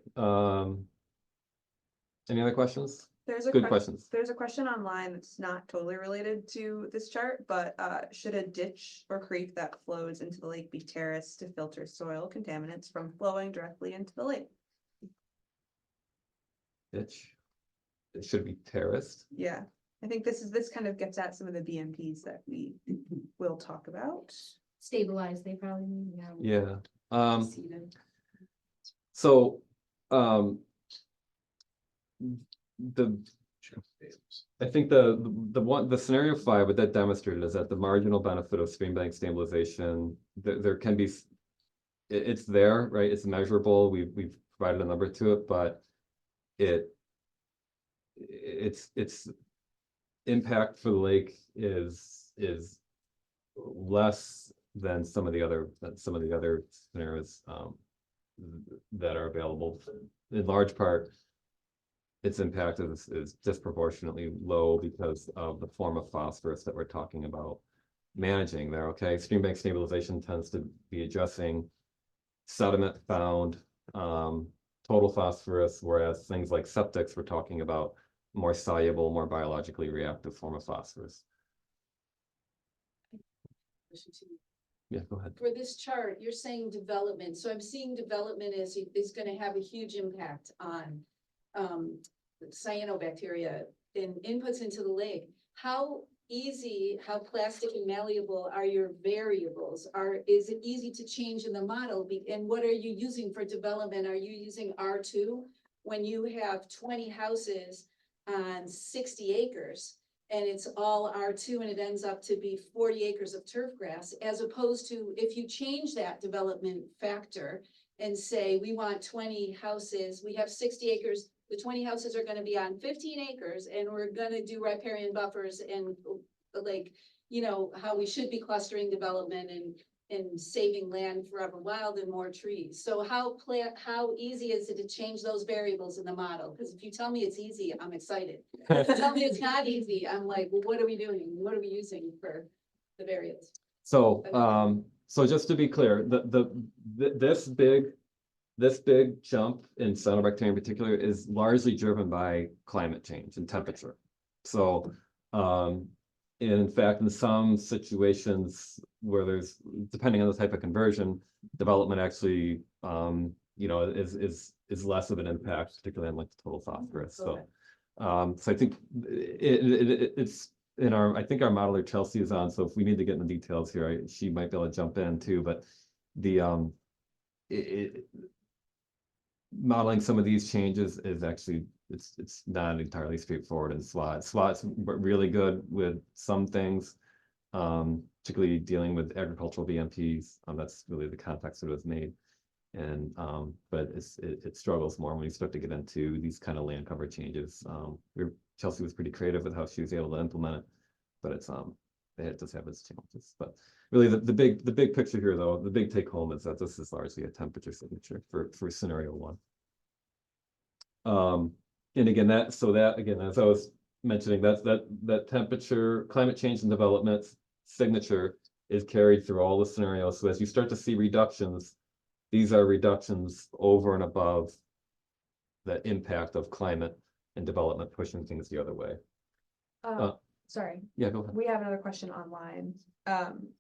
any other questions? There's a Good question, questions. there's a question online that's not totally related to this chart, but should a ditch or creek that flows into the lake be terraced to filter soil contaminants from flowing directly into the lake? It should be terraced. Yeah, I think this kind of gets at some of the BMPs that we will talk about. Stabilized, they probably mean, yeah. Yeah, Seeded. so, I think the scenario 5 with that demonstrated is that the marginal benefit of stream bank stabilization, there can be, it's there, right? It's measurable. We've provided a number to it, but its impact for the lake is less than some of the other scenarios that are available. In large part, its impact is disproportionately low because of the form of phosphorus that we're talking about managing there. Okay, stream bank stabilization tends to be addressing sediment found, total phosphorus, whereas things like septics, we're talking about more soluble, more biologically reactive form of phosphorus. Yeah, go ahead. For this chart, you're saying development, so I'm seeing development is gonna have a huge impact on cyanobacteria and inputs into the lake. How easy, how plastic and malleable are your variables? Is it easy to change in the model? And what are you using for development? Are you using R2? When you have 20 houses on 60 acres, and it's all R2 and it ends up to be 40 acres of turf grass, as opposed to if you change that development factor and say, we want 20 houses, we have 60 acres, the 20 houses are gonna be on 15 acres, and we're gonna do riparian buffers and like, you know, how we should be clustering development and saving land forever wild and more trees. So how easy is it to change those variables in the model? Because if you tell me it's easy, I'm excited. If you tell me it's not easy, I'm like, well, what are we doing? What are we using for the variables? So, so just to be clear, this big jump in cyanobacteria in particular is largely driven by climate change and temperature. So, in fact, in some situations where there's, depending on the type of conversion, development actually, is less of an impact, particularly on like the total phosphorus. So, so I think it's in our, I think our modeler Chelsea is on. So if we need to get in the details here, she might be able to jump in too. But the modeling some of these changes is actually, it's not entirely straightforward in SWOT. SWOT's really good with some things, particularly dealing with agricultural BMPs. That's really the context that it was made. And but it struggles more when you start to get into these kind of land cover changes. Chelsea was pretty creative with how she was able to implement it, but it does have its challenges. But really the big picture here though, the big take home is that this is largely a temperature signature for scenario 1. And again, as I was mentioning, that temperature, climate change and development signature is carried through all the scenarios. So as you start to see reductions, these are reductions over and above the impact of climate and development pushing things the other way. Sorry, Yeah, go ahead. we have another question online.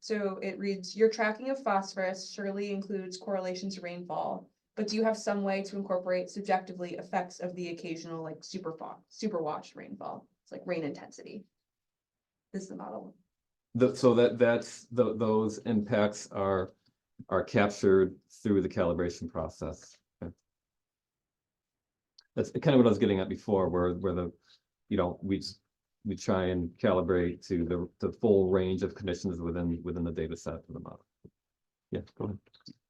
So it reads, your tracking of phosphorus surely includes correlations to rainfall, but do you have some way to incorporate subjectively effects of the occasional like super wash rainfall? It's like rain intensity. is the model. So those impacts are captured through the calibration process. Okay. That's kind of what I was getting at before, where the, we try and calibrate to the full range of conditions within the data set of the model. Yeah, go ahead.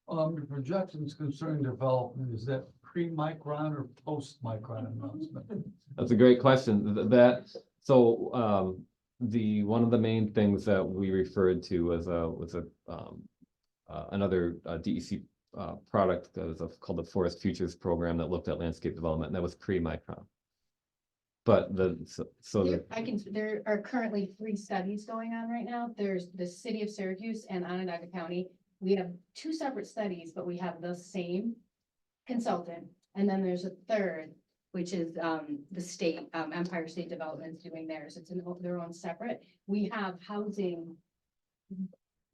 The projections concerning development, is that pre-micron or post-micron announcement? That's a great question. One of the main things that we referred to was another DEC product that was called the Forest Futures Program that looked at landscape development, and that was pre-micron. But There are currently 3 studies going on right now. There's the city of Syracuse and Onondaga County. We have 2 separate studies, but we have the same consultant. And then there's a third, which is the state, Empire State Development's doing theirs. It's their own separate. We have housing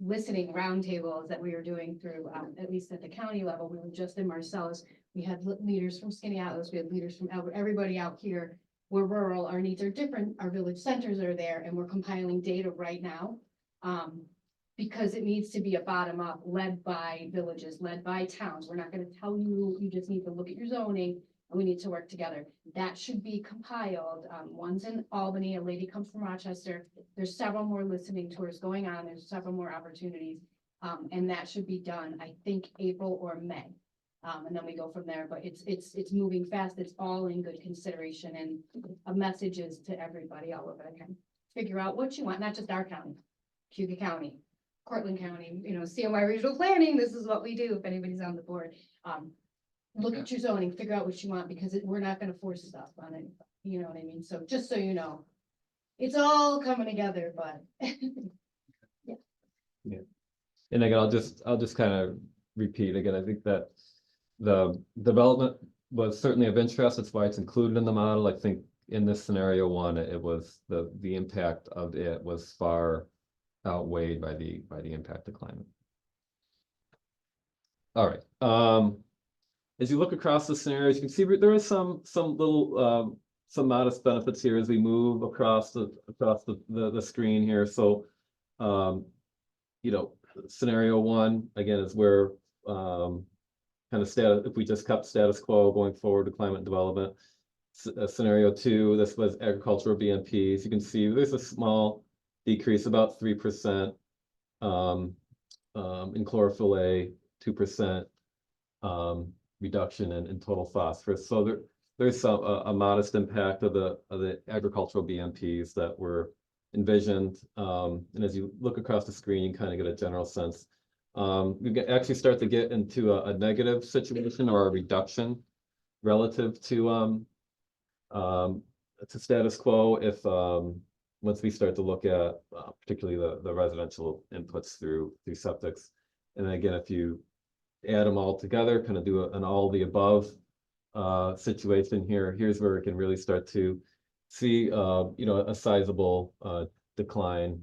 listening roundtables that we are doing through, at least at the county level. We were just in Marcellus. We had leaders from Skaneateles. We had leaders from everybody out here. We're rural. Our needs are different. Our village centers are there, and we're compiling data right now. Because it needs to be a bottom up, led by villages, led by towns. We're not gonna tell you, you just need to look at your zoning, and we need to work together. That should be compiled. One's in Albany, a lady comes from Rochester. There's several more listening tours going on. There's several more opportunities. And that should be done, I think, April or May. And then we go from there, but it's moving fast. It's all in good consideration, and a message is to everybody all over the county. Figure out what you want, not just our county, Cuyahoga County, Cortland County, CMY regional planning, this is what we do, if anybody's on the board. Look at your zoning, figure out what you want, because we're not gonna force stuff on it, you know what I mean? So just so you know, it's all coming together, but. Yeah. And again, I'll just kind of repeat again, I think that the development was certainly of interest. That's why it's included in the model. I think in this scenario 1, it was the impact of it was far outweighed by the impact of climate. All right. As you look across the scenarios, you can see there is some little some modest benefits here as we move across the screen here. So scenario 1 again is where kind of status, if we just kept status quo going forward to climate development. Scenario 2, this was agricultural BMPs. You can see there's a small decrease, about 3% in chlorophyll A, 2% reduction in total phosphorus. So there's a modest impact of the agricultural BMPs that were envisioned. And as you look across the screen, you kind of get a general sense. We actually start to get into a negative situation or a reduction relative to status quo if once we start to look at particularly the residential inputs through septics. And then again, if you add them all together, kind of do an all the above situation here, here's where we can really start to see a sizable decline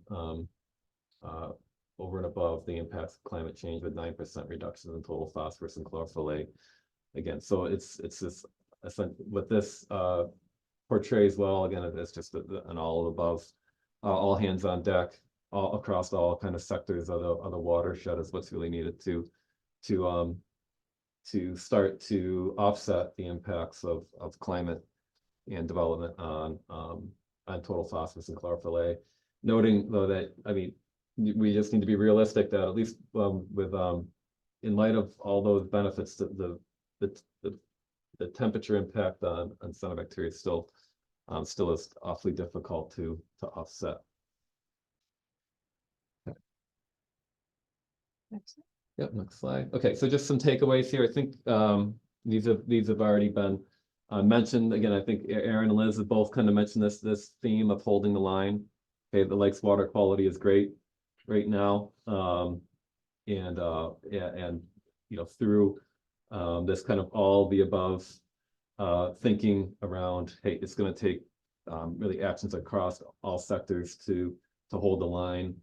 over and above the impacts of climate change, with 9% reduction in total phosphorus and chlorophyll A. Again, so it's this what this portrays well. Again, it's just an all above, all hands on deck, all across all kind of sectors of the watershed is what's really needed to start to offset the impacts of climate and development on total phosphorus and chlorophyll A. Noting though that, I mean, we just need to be realistic that at least with in light of all those benefits, the temperature impact on cyanobacteria still is awfully difficult to offset. Okay. Yep, next slide. Okay, so just some takeaways here. I think these have already been mentioned. Again, I think Aaron and Liz have both kind of mentioned this theme of holding the line. Okay, the lake's water quality is great right now, and through this kind of all the above thinking around, hey, it's going to take really actions across all sectors to hold the line.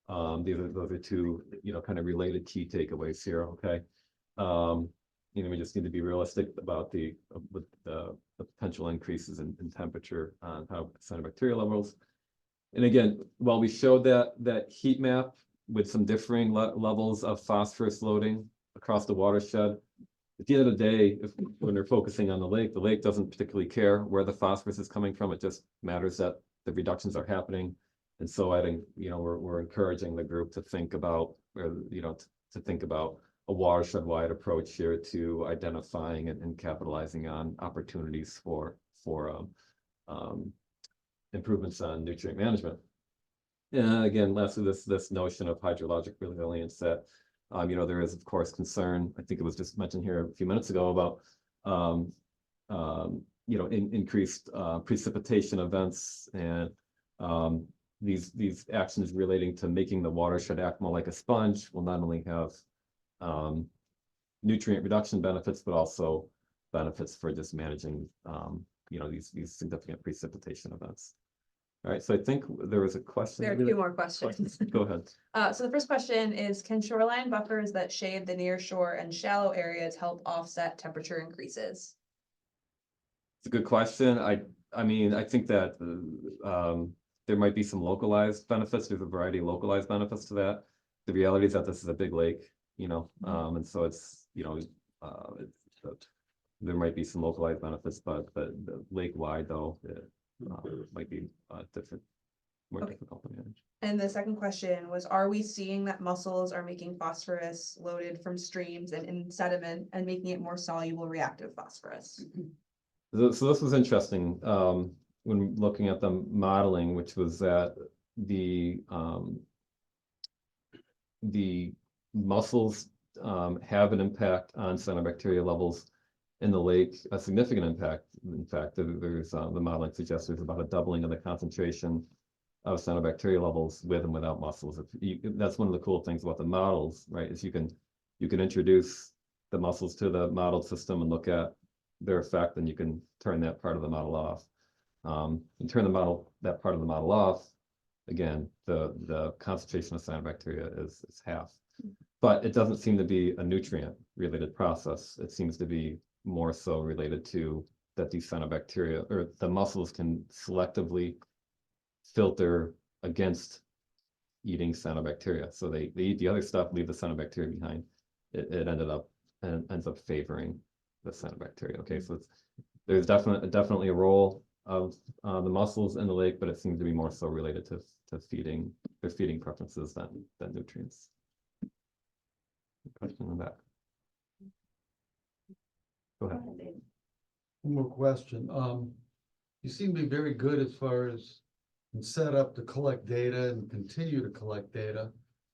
Those are two kind of related key takeaways here. Okay, we just need to be realistic about the potential increases in temperature on how cyanobacteria levels And again, while we showed that heat map with some differing levels of phosphorus loading across the watershed, at the end of the day, when they're focusing on the lake doesn't particularly care where the phosphorus is coming from. It just matters that the reductions are happening. And so I think, we're encouraging the group to think about, or, to think about a watershed-wide approach here to identifying and capitalizing on opportunities for improvements on nutrient management. And again, lastly, this notion of hydrologic resilience that, there is of course concern. I think it was just mentioned here a few minutes ago about, increased precipitation events and these actions relating to making the watershed act more like a sponge will not only have nutrient reduction benefits, but also benefits for just managing these significant precipitation events. All right, so I think there was a question. There are two more questions. Go ahead. So the first question is, can shoreline buffers that shade the near shore and shallow areas help offset temperature increases? It's a good question. I mean, I think that there might be some localized benefits. There's a variety of localized benefits to that. The reality is that this is a big lake, and so it's, there might be some localized benefits, but the lake wide though, it might be different, more Okay. difficult to manage. And the second question was, are we seeing that mussels are making phosphorus loaded from streams and in sediment and making it more soluble reactive phosphorus? So this was interesting, when looking at the modeling, which was that the mussels have an impact on cyanobacteria levels in the lake, a significant impact. In fact, there's the modeling suggests there's about a doubling of the concentration of cyanobacteria levels with and without mussels. That's one of the cool things about the models, right? Is you can introduce the mussels to the model system and look at their effect, and you can turn that part of the model off. And turn that part of the model off, again, the concentration of cyanobacteria is half. But it doesn't seem to be a nutrient related process. It seems to be more so related to that these cyanobacteria or the mussels can selectively filter against eating cyanobacteria. So they eat the other stuff, leave the cyanobacteria behind. It ends up favoring the cyanobacteria. Okay, so there's definitely a role of the mussels in the lake, but it seems to be more so related to feeding, their feeding preferences than nutrients. Question on that. Go ahead. One more question. You seem to be very good as far as set up to collect data and continue to collect data.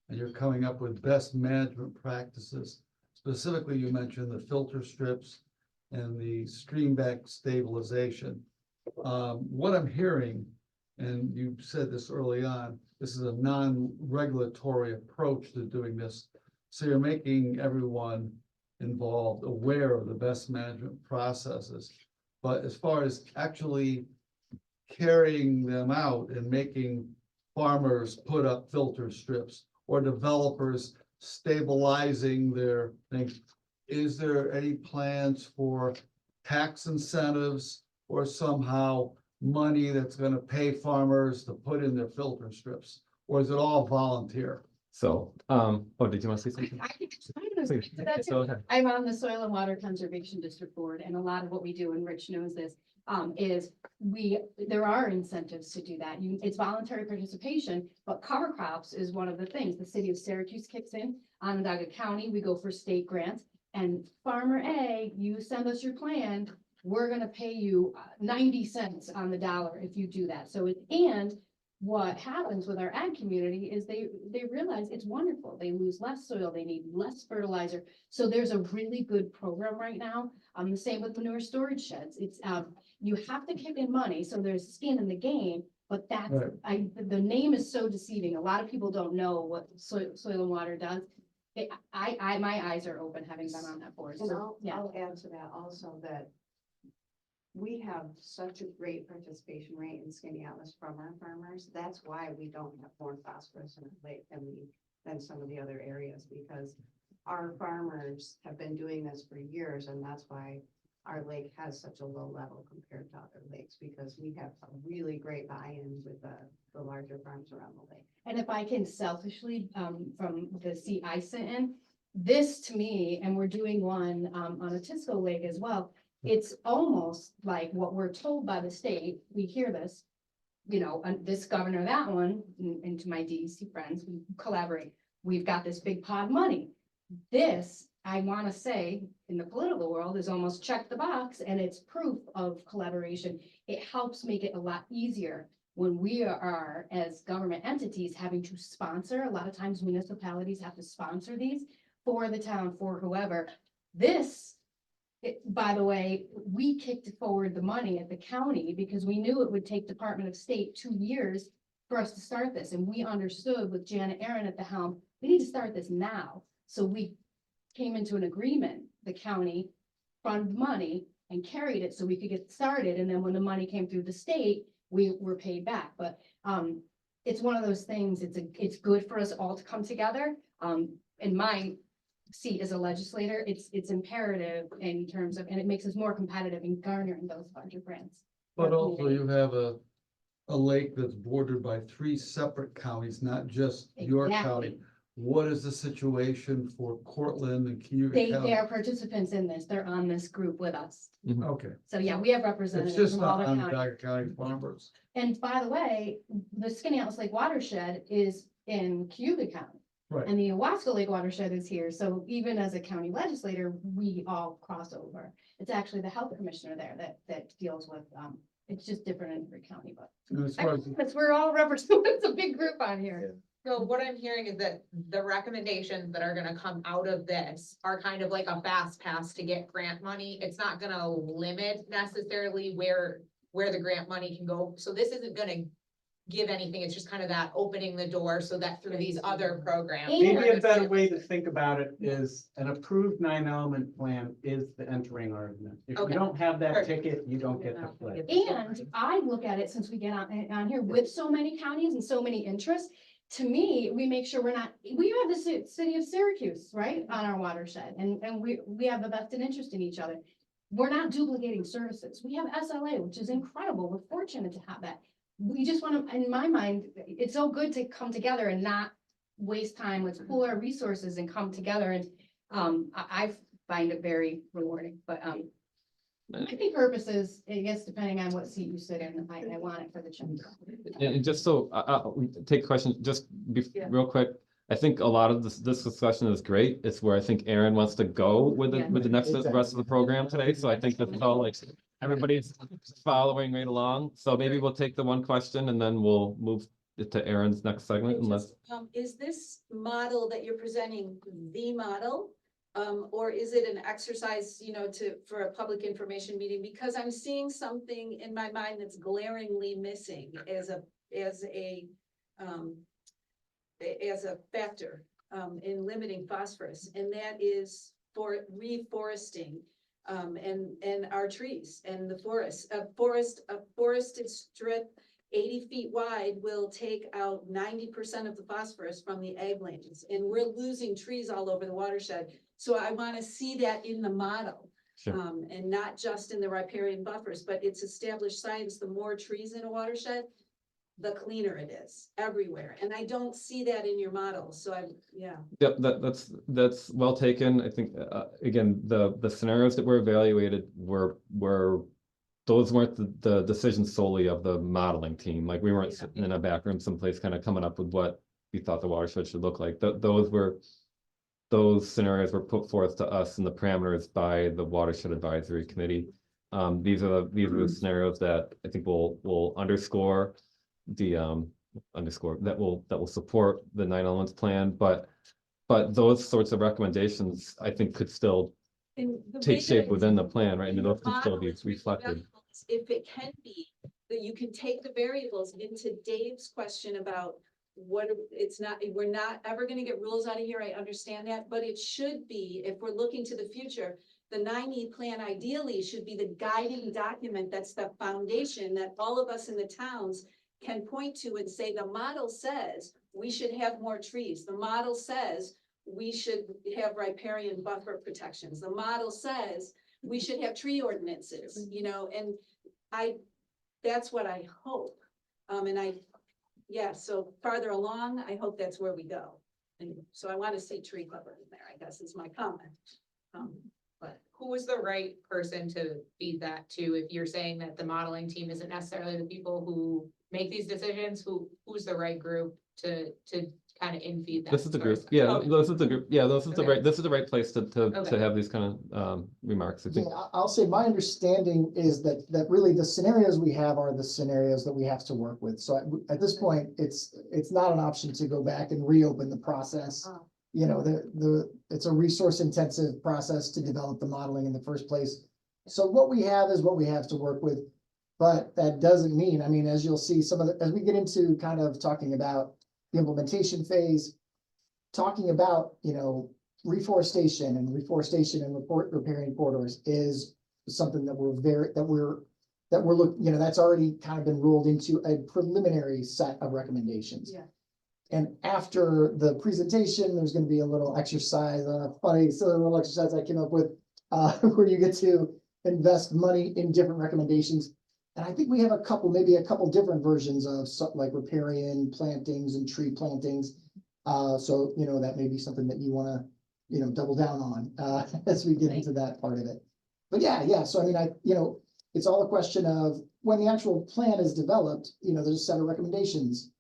And you're coming up with best management practices. Specifically, you mentioned the filter strips and the stream bank stabilization. What I'm hearing, and you said this early on, this is a non-regulatory approach to doing this. So you're making everyone involved aware of the best management processes. But as far as actually carrying them out and making farmers put up filter strips or developers stabilizing their things, is there any plans for tax incentives or somehow money that's going to pay farmers to put in their filter strips? Or is it all volunteer? So, did you want to say something? Please. That's Go ahead. I'm on the Soil and Water Conservation District Board, and a lot of what we do, and Rich knows this, is there are incentives to do that. It's voluntary participation, but cover crops is one of the things. The city of Syracuse kicks in, Onondaga County, we go for state grants, and Farmer A, you send us your plan, we're gonna pay you 90 cents on the dollar if you do that. So and what happens with our ag community is they realize it's wonderful. They lose less soil, they need less fertilizer. So there's a really good program right now. The same with manure storage sheds. It's you have to kick in money, so there's skin in the game, but that's Right. the name is so deceiving. A lot of people don't know what soil and water does. My eyes are open having been on that board. And So, yeah. I'll add to that also that we have such a great participation rate in Skaneateles from our farmers. That's why we don't have more phosphorus in our lake than some of the other areas, because our farmers have been doing this for years, and that's why our lake has such a low level compared to other lakes, because we have a really great buy-in with the larger farms around the lake. And if I can selfishly, from the seat I sit in, this to me, and we're doing one, on a Tisco Lake as well. It's almost like what we're told by the state, we hear this, you know, this governor, that one, and to my DEC friends, we collaborate. We've got this big pot of money. This, I want to say, in the political world, is almost check the box, and it's proof of collaboration. It helps make it a lot easier when we are, as government entities, having to sponsor. A lot of times municipalities have to sponsor these for the town, for whoever. This, by the way, we kicked forward the money at the county because we knew it would take Department of State 2 years for us to start this. And we understood with Janet Aaron at the helm, we need to start this now. So we came into an agreement, the county funded money and carried it so we could get started. And then when the money came through the state, we were paid back. But it's one of those things, it's good for us all to come together. In my seat as a legislator, it's imperative in terms of, and it makes us more competitive in garnering those larger grants. But also you have a lake that's bordered by 3 separate counties, not just your county. Exactly. What is the situation for Cortland and Cuyahoga They County? are participants in this. They're on this group with us. Okay, So yeah, we have it's representatives just from all not the counties. Onondaga County farmers. And by the way, the Skaneateles Lake watershed is in Cuyahoga County. Right. And the Owasco Lake watershed is here. So even as a county legislator, we all cross over. It's actually the health commissioner there that deals with, it's just different in every county, but. And as far as, But we're all represented. It's a big group on here. So what I'm hearing is that the recommendations that are gonna come out of this are kind of like a fast pass to get grant money. It's not gonna limit necessarily where the grant money can go. So this isn't gonna give anything. It's just kind of that opening the door so that through these other programs. And- Maybe a better way to think about it is an approved 9-element plan is the entering argument. If you Okay. don't have that Perfect. ticket, you don't get to play. And I look at it, since we get on here with so many counties and so many interests, to me, we make sure we have the city of Syracuse, right, on our watershed, and we have a vested interest in each other. We're not duplicating services. We have SLA, which is incredible. We're fortunate to have that. We just want to, in my mind, it's so good to come together and not waste time. Let's pool our resources and come together, and I find it very rewarding, but I think purposes, I guess, depending on what seat you sit in, I want it for the children. And just so, take a question, just real quick. I think a lot of this discussion is great. It's where I think Aaron wants to go with the rest of the program today. So I think that's all, like, everybody's following right along. So maybe we'll take the one question and then we'll move it to Aaron's next segment unless. Is this model that you're presenting the model? Or is it an exercise, you know, for a public information meeting? Because I'm seeing something in my mind that's glaringly missing as a factor in limiting phosphorus, and that is for reforesting and our trees and the forest. A forested strip 80 feet wide will take out 90% of the phosphorus from the ag lands, and we're losing trees all over the watershed. So I want to see that in the model. Sure. And not just in the riparian buffers, but it's established science. The more trees in a watershed, the cleaner it is everywhere. And I don't see that in your model. So yeah. Yep, that's well taken. I think, again, the scenarios that were evaluated were those weren't the decisions solely of the modeling team. Like, we weren't sitting in a back room someplace kind of coming up with what we thought the watershed should look like. Those scenarios were put forth to us in the parameters by the Watershed Advisory Committee. These are the scenarios that I think will underscore that will support the 9 elements plan, but those sorts of recommendations, I think, could still take shape within the plan, right? And those can still be reflected. If it can be, that you can take the variables into Dave's question about we're not ever gonna get rules out of here, I understand that, but it should be, if we're looking to the future, the 9E plan ideally should be the guiding document, that's the foundation that all of us in the towns can point to and say, the model says we should have more trees. The model says we should have riparian buffer protections. The model says we should have tree ordinances, you know, and that's what I hope. Yeah, so farther along, I hope that's where we go. And so I want to see tree cover in there, I guess is my comment. But Who is the right person to feed that to? If you're saying that the modeling team isn't necessarily the people who make these decisions, who's the right group to kind of infeed that? This is the sort of group, stuff? yeah, Okay. this is the group, yeah, this is the Okay. right, this is the right place to Okay. have these kind of remarks, I think. Yeah, I'll say my understanding is that really the scenarios we have are the scenarios that we have to work with. So at this point, it's not an option to go back and reopen the process. Oh. You know, it's a resource intensive process to develop the modeling in the first place. So what we have is what we have to work with. But that doesn't mean, I mean, as you'll see, as we get into kind of talking about the implementation phase, talking about, you know, reforestation and riparian corridors is something that we're looking, you know, that's already kind of been ruled into a preliminary set of recommendations. Yeah. And after the presentation, there's gonna be a little exercise, silly little exercise I came up with, where you get to invest money in different recommendations. And I think we have maybe a couple different versions of like riparian plantings and tree plantings. So, you know, that may be something that you wanna, you know, double down on, as we get into that part of it. But yeah, so I mean, you know, it's all a question of when the actual plan is developed, you know, there's a set of recommendations.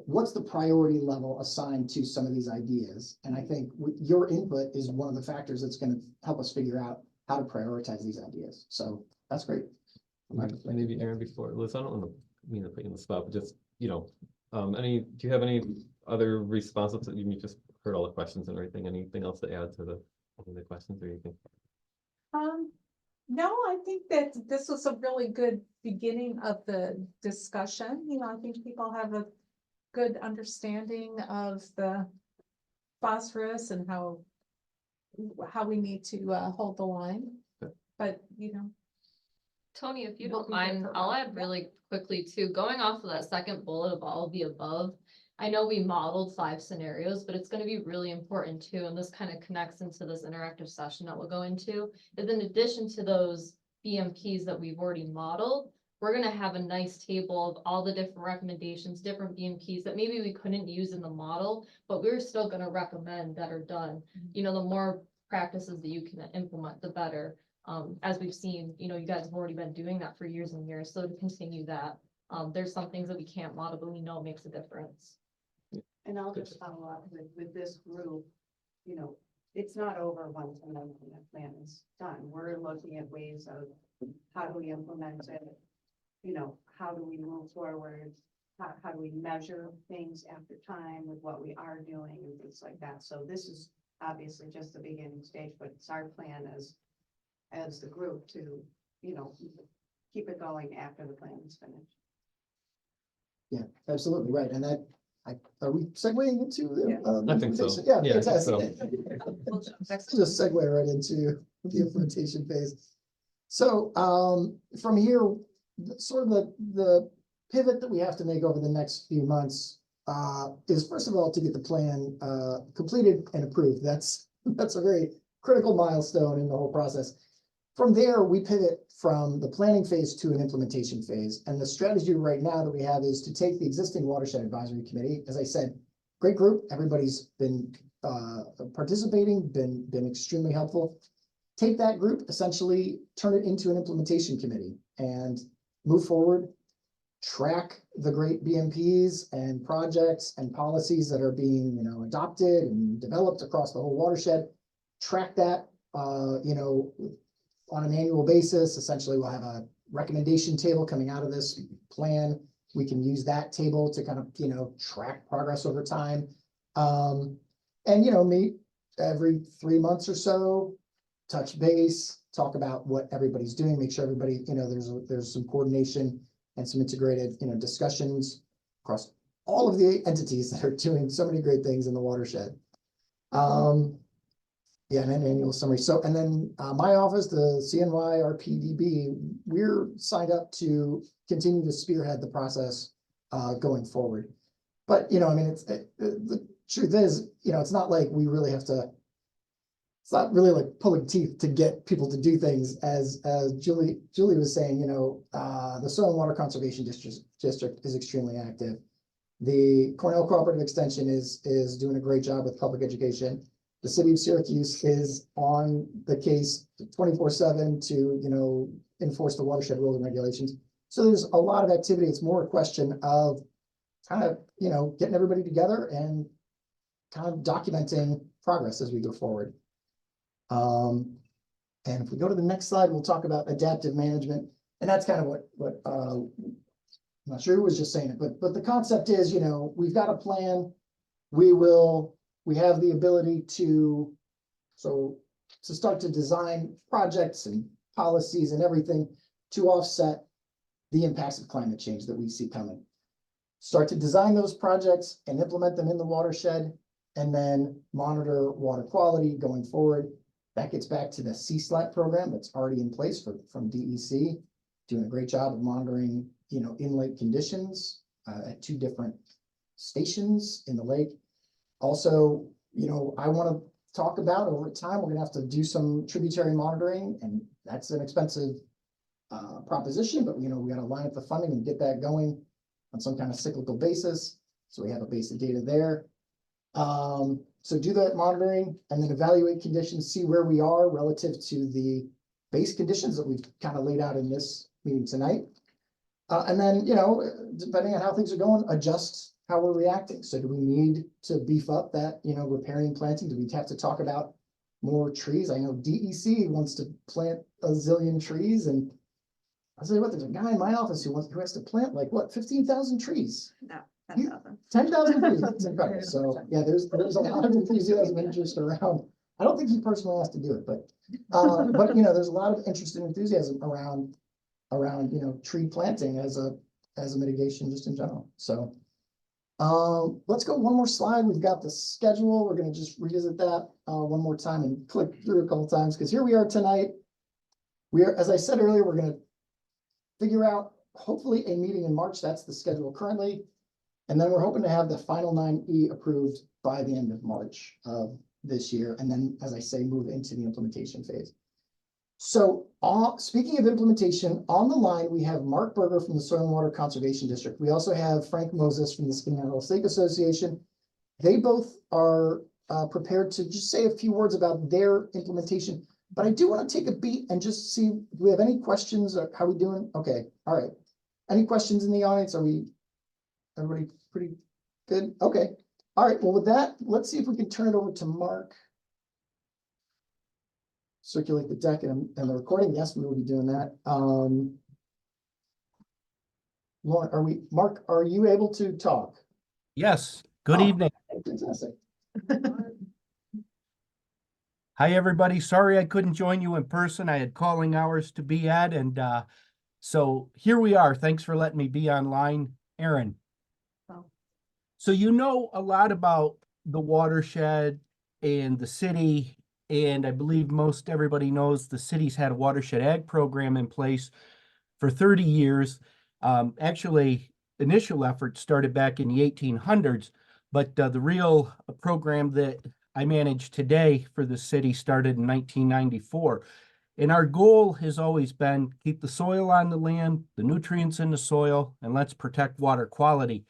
What's the priority level assigned to some of these ideas? And I think your input is one of the factors that's gonna help us figure out how to prioritize these ideas. So that's great. Maybe Aaron before, Liz, I don't want to mean to put you in the spot, but just, you know, do you have any other responses that you just heard all the questions and everything? Anything else to add to the questions or you think? No, I think that this was a really good beginning of the discussion. You know, I think people have a good understanding of the phosphorus and how we need to hold the line. Okay. But, you know, Tony, if you We'll don't be there mind, for a I'll while. add really quickly too, going off of that second bullet of all of the above. I know we modeled 5 scenarios, but it's gonna be really important too, and this kind of connects into this interactive session that we'll go into, is in addition to those BMPs that we've already modeled, we're gonna have a nice table of all the different recommendations, different BMPs that maybe we couldn't use in the model, but we're still gonna recommend that are done. You know, the more practices that you can implement, the better. As we've seen, you know, you guys have already been doing that for years and years, so to continue that, there's some things that we can't model, but we know makes a difference. And I'll just follow up with this group, you know, it's not over once the plan is done. We're looking at ways of how do we implement it? You know, how do we move forward? How do we measure things after time with what we are doing and things like that? So this is obviously just the beginning stage, but it's our plan as the group to, you know, keep it going after the plan is finished. Yeah, absolutely, right, and that, are we segueing into the? I think so. implementation? Yeah, Yeah, I think fantastic. Just segue right into the implementation phase. So, from here, sort of the pivot that we have to make over the next few months, is first of all, to get the plan, completed and approved. That's a very critical milestone in the whole process. From there, we pivot from the planning phase to an implementation phase. And the strategy right now that we have is to take the existing watershed advisory committee, as I said, great group. Everybody's been participating, been extremely helpful. Take that group, essentially turn it into an implementation committee and move forward, track the great BMPs and projects and policies that are being, you know, adopted and developed across the whole watershed. Track that, you know, on an annual basis. Essentially, we'll have a recommendation table coming out of this plan. We can use that table to kind of, you know, track progress over time. And, you know, meet every 3 months or so, touch base, talk about what everybody's doing, make sure everybody, you know, there's some coordination and some integrated, you know, discussions across all of the entities that are doing so many great things in the watershed. Yeah, and an annual summary. So, and then my office, the CNY RPDB, we're signed up to continue to spearhead the process going forward. But, you know, I mean, the truth is, you know, it's not like we really have to, it's not really like pulling teeth to get people to do things, as Julie was saying, you know, the Soil and Water Conservation District is extremely active. The Cornell Cooperative Extension is doing a great job with public education. The city of Syracuse is on the case 24/7 to, you know, enforce the watershed rules and regulations. So there's a lot of activity. It's more a question of kind of, you know, getting everybody together and kind of documenting progress as we go forward. And if we go to the next slide, we'll talk about adaptive management. And that's kind of what I'm not sure who was just saying it, but the concept is, you know, we've got a plan. We have the ability to start to design projects and policies and everything to offset the impacts of climate change that we see coming. Start to design those projects and implement them in the watershed, and then monitor water quality going forward. That gets back to the CSLAT program that's already in place from DEC, doing a great job of monitoring, you know, in-lake conditions at 2 different stations in the lake. Also, you know, I want to talk about over time, we're gonna have to do some tributary monitoring, and that's an expensive proposition, but you know, we got to line up the funding and get that going on some kind of cyclical basis. So we have a base of data there. So do that monitoring and then evaluate conditions, see where we are relative to the base conditions that we've kind of laid out in this meeting tonight. And then, you know, depending on how things are going, adjust how we're reacting. So do we need to beef up that, you know, riparian planting? Do we have to talk about more trees? I know DEC wants to plant a zillion trees, and I'll tell you what, there's a guy in my office who has to plant like what, 15,000 trees? No, 10,000. 10,000 trees. It's incredible. So yeah, there's a lot of enthusiasm and interest around. I don't think he personally has to do it, but you know, there's a lot of interest and enthusiasm around you know, tree planting as a mitigation just in general. So let's go one more slide. We've got the schedule. We're going to just revisit that one more time and click through a couple times, because here we are tonight. As I said earlier, we're going to figure out hopefully a meeting in March. That's the schedule currently. And then we're hoping to have the final 9E approved by the end of March of this year. And then, as I say, move into the implementation phase. So speaking of implementation, on the line, we have Mark Berger from the Soil and Water Conservation District. We also have Frank Moses from the Skaneateles Lake Association. They both are prepared to just say a few words about their implementation. But I do want to take a beat and just see, do we have any questions? Or how are we doing? Okay, all right. Any questions in the audience? Everybody pretty good? Okay, all right. Well, with that, let's see if we can turn it over to Mark. Circulate the deck and the recording. Yes, we will be doing that. Lauren, Mark, are you able to talk? Yes, good evening. Fantastic. Hi, everybody. Sorry I couldn't join you in person. I had calling hours to be at, and so here we are. Thanks for letting me be online, Aaron. Oh. So you know a lot about the watershed and the city, and I believe most everybody knows the city's had a watershed ag program in place for 30 years. Actually, initial effort started back in the 1800s, but the real program that I manage today for the city started in 1994. And our goal has always been keep the soil on the land, the nutrients in the soil, and let's protect water quality.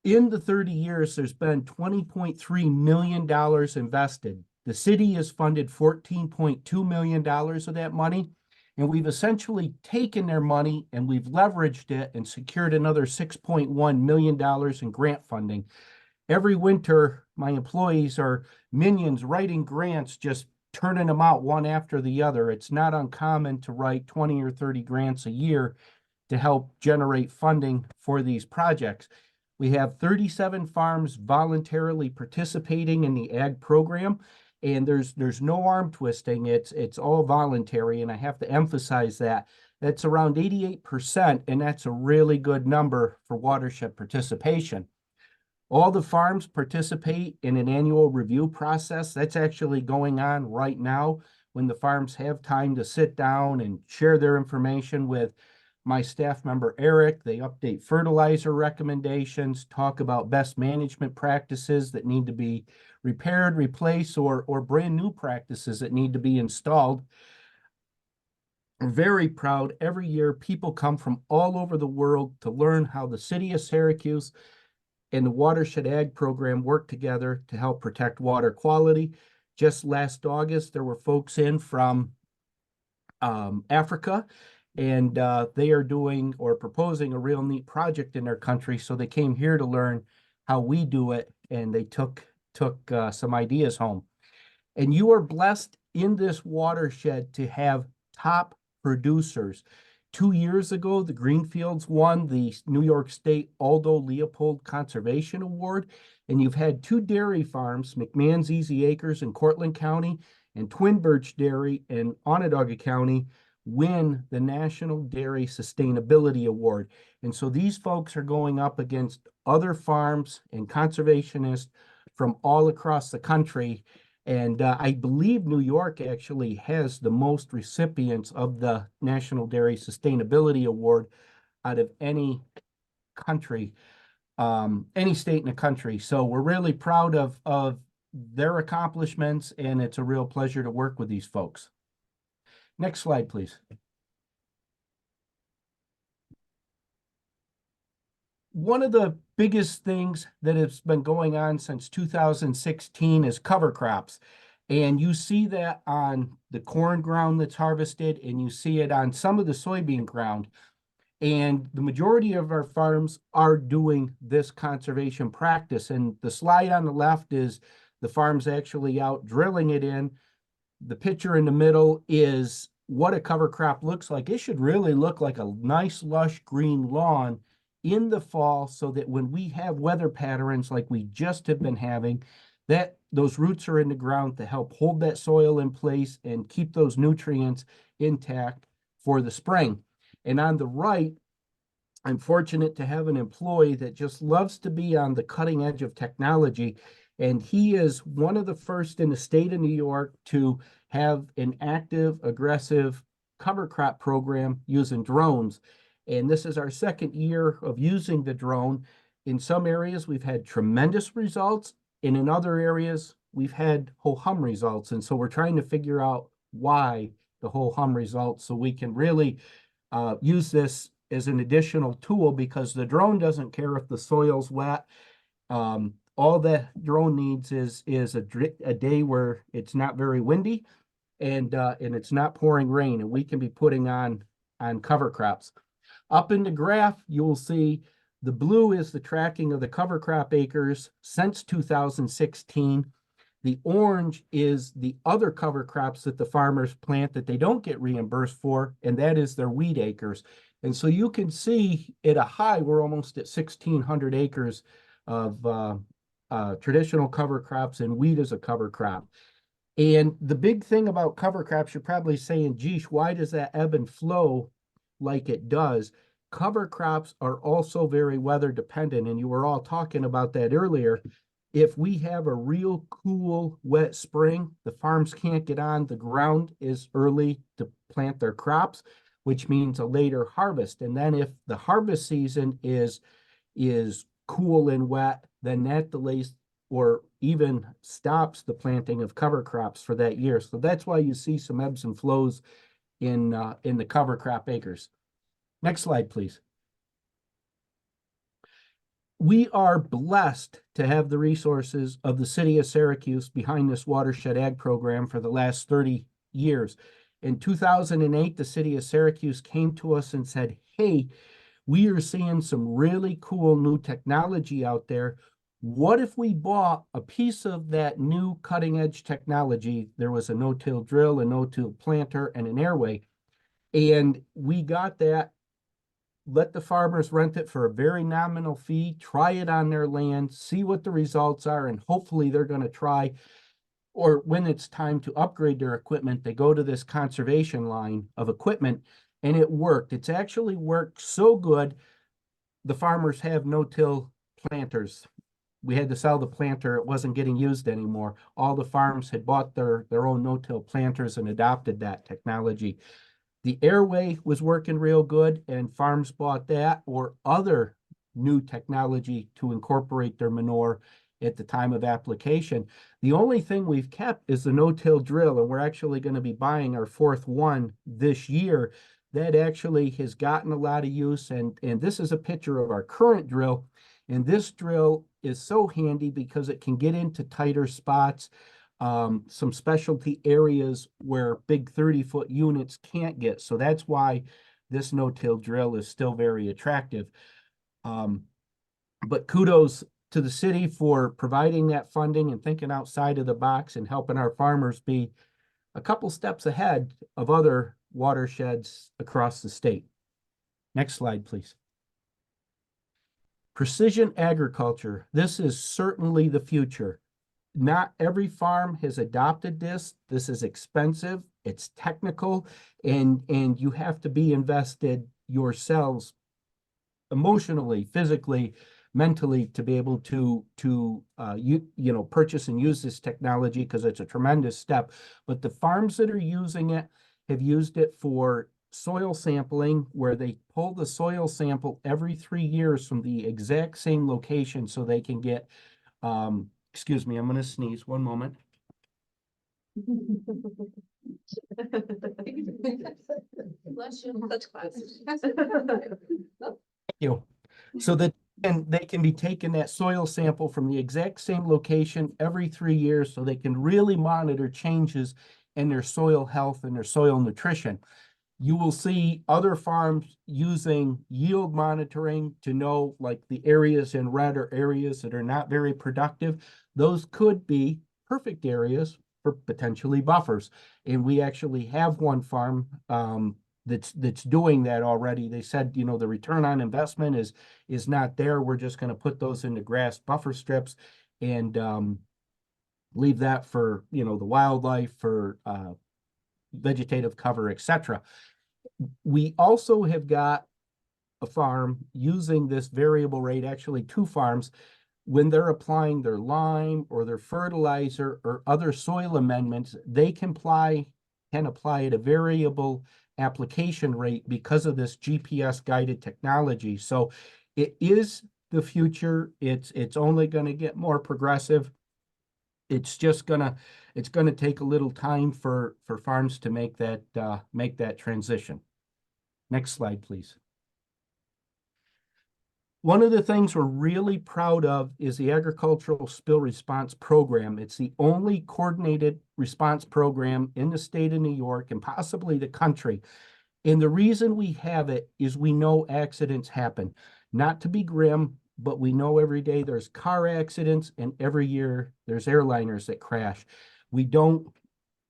In the 30 years, there's been $20.3 million invested. The city has funded $14.2 million of that money. And we've essentially taken their money and we've leveraged it and secured another $6.1 million in grant funding. Every winter, my employees are minions writing grants, just turning them out one after the other. It's not uncommon to write 20 or 30 grants a year to help generate funding for these projects. We have 37 farms voluntarily participating in the ag program, and there's no arm twisting. It's all voluntary, and I have to emphasize that. That's around 88%, and that's a really good number for watershed participation. All the farms participate in an annual review process. That's actually going on right now when the farms have time to sit down and share their information with my staff member, Eric. They update fertilizer recommendations, talk about best management practices that need to be repaired, replaced, or brand new practices that need to be installed. I'm very proud. Every year, people come from all over the world to learn how the city of Syracuse and the Watershed Ag program work together to help protect water quality. Just last August, there were folks in from Africa, and they are doing or proposing a real neat project in their country. So they came here to learn how we do it, and they took some ideas home. And you are blessed in this watershed to have top producers. 2 years ago, the Greenfields won the New York State Aldo Leopold Conservation Award. And you've had two dairy farms, McMahon's Easy Acres in Cortland County and Twin Birch Dairy in Onondaga County, win the National Dairy Sustainability Award. And so these folks are going up against other farms and conservationists from all across the country. And I believe New York actually has the most recipients of the National Dairy Sustainability Award out of any country, any state in the country. So we're really proud of their accomplishments, and it's a real pleasure to work with these folks. Next slide, please. One of the biggest things that has been going on since 2016 is cover crops. And you see that on the corn ground that's harvested, and you see it on some of the soybean ground. And the majority of our farms are doing this conservation practice. And the slide on the left is the farms actually out drilling it in. The picture in the middle is what a cover crop looks like. It should really look like a nice, lush green lawn in the fall, so that when we have weather patterns like we just have been having, that those roots are in the ground to help hold that soil in place and keep those nutrients intact for the spring. And on the right, I'm fortunate to have an employee that just loves to be on the cutting edge of technology. And he is one of the first in the state of New York to have an active, aggressive cover crop program using drones. And this is our second year of using the drone. In some areas, we've had tremendous results. And in other areas, we've had ho-hum results. And so we're trying to figure out why the ho-hum results, so we can really use this as an additional tool, because the drone doesn't care if the soil's wet. All the drone needs is a day where it's not very windy and it's not pouring rain, and we can be putting on cover crops. Up in the graph, you will see the blue is the tracking of the cover crop acres since 2016. The orange is the other cover crops that the farmers plant that they don't get reimbursed for, and that is their wheat acres. And so you can see at a high, we're almost at 1,600 acres of traditional cover crops and wheat as a cover crop. And the big thing about cover crops, you're probably saying, geesh, why does that ebb and flow like it does? Cover crops are also very weather dependent, and you were all talking about that earlier. If we have a real cool, wet spring, the farms can't get on the ground as early to plant their crops, which means a later harvest. And then if the harvest season is cool and wet, then that delays or even stops the planting of cover crops for that year. So that's why you see some ebbs and flows in the cover crop acres. Next slide, please. We are blessed to have the resources of the city of Syracuse behind this Watershed Ag program for the last 30 years. In 2008, the city of Syracuse came to us and said, hey, we are seeing some really cool new technology out there. What if we bought a piece of that new cutting edge technology? There was a no-till drill, a no-till planter, and an airway. And we got that, let the farmers rent it for a very nominal fee, try it on their land, see what the results are, and hopefully they're going to try, or when it's time to upgrade their equipment, they go to this conservation line of equipment, and it worked. It's actually worked so good, the farmers have no-till planters. We had to sell the planter. It wasn't getting used anymore. All the farms had bought their own no-till planters and adopted that technology. The airway was working real good, and farms bought that or other new technology to incorporate their manure, at the time of application. The only thing we've kept is the no-till drill, and we're actually going to be buying our fourth one this year. That actually has gotten a lot of use, and this is a picture of our current drill. And this drill is so handy because it can get into tighter spots, some specialty areas where big 30-foot units can't get. So that's why this no-till drill is still very attractive. But kudos to the city for providing that funding and thinking outside of the box and helping our farmers be a couple steps ahead of other watersheds across the state. Next slide, please. Precision agriculture. This is certainly the future. Not every farm has adopted this. This is expensive, it's technical, and you have to be invested yourselves emotionally, physically, mentally to be able to purchase and use this technology, because it's a tremendous step. But the farms that are using it have used it for soil sampling, where they pull the soil sample every 3 years from the exact same location so they can get, excuse me, I'm going to sneeze, one moment. Bless you. Such class. You. So that they can be taking that soil sample from the exact same location every 3 years so they can really monitor changes in their soil health and their soil nutrition. You will see other farms using yield monitoring to know, like, the areas in red or areas that are not very productive. Those could be perfect areas for potentially buffers. And we actually have one farm that's doing that already. They said, the return on investment is not there. We're just going to put those into grass buffer strips and leave that for, the wildlife, for vegetative cover, etc. We also have got a farm using this variable rate, actually 2 farms, when they're applying their lime or their fertilizer or other soil amendments, they can apply at a variable application rate because of this GPS guided technology. So it is the future. It's only going to get more progressive. It's just gonna take a little time for farms to make that transition. Next slide, please. One of the things we're really proud of is the Agricultural Spill Response Program. It's the only coordinated response program in the state of New York and possibly the country. And the reason we have it is we know accidents happen. Not to be grim, but we know every day there's car accidents and every year there's airliners that crash. We don't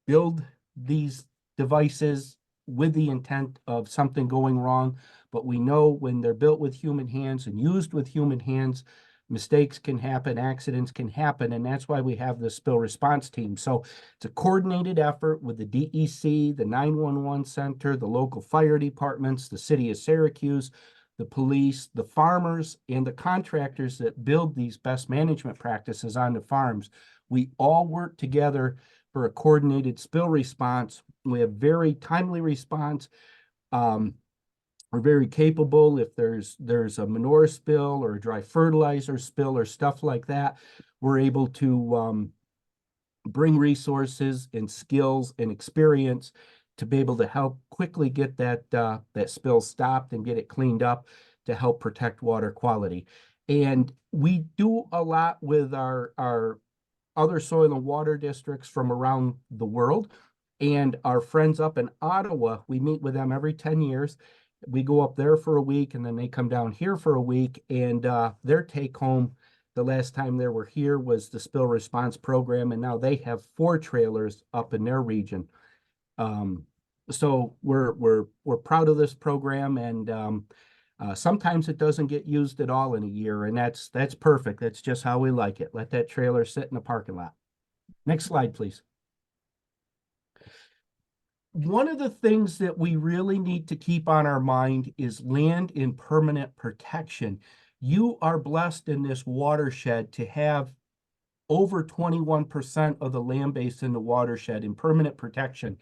build these devices with the intent of something going wrong, but we know when they're built with human hands and used with human hands, mistakes can happen, accidents can happen, and that's why we have the spill response team. So it's a coordinated effort with the DEC, the 911 center, the local fire departments, the city of Syracuse, the police, the farmers, and the contractors that build these best management practices on the farms. We all work together for a coordinated spill response. We have very timely response. We're very capable. If there's a manure spill or a dry fertilizer spill or stuff like that, we're able to bring resources and skills and experience to be able to help quickly get that spill stopped and get it cleaned up to help protect water quality. And we do a lot with our other soil and water districts from around the world. And our friends up in Ottawa, we meet with them every 10 years. We go up there for a week and then they come down here for a week, and their take home the last time they were here was the spill response program. And now they have 4 trailers up in their region. So we're proud of this program, and sometimes it doesn't get used at all in a year, and that's perfect. That's just how we like it. Let that trailer sit in the parking lot. Next slide, please. One of the things that we really need to keep on our mind is land in permanent protection. You are blessed in this watershed to have over 21% of the land base in the watershed in permanent protection.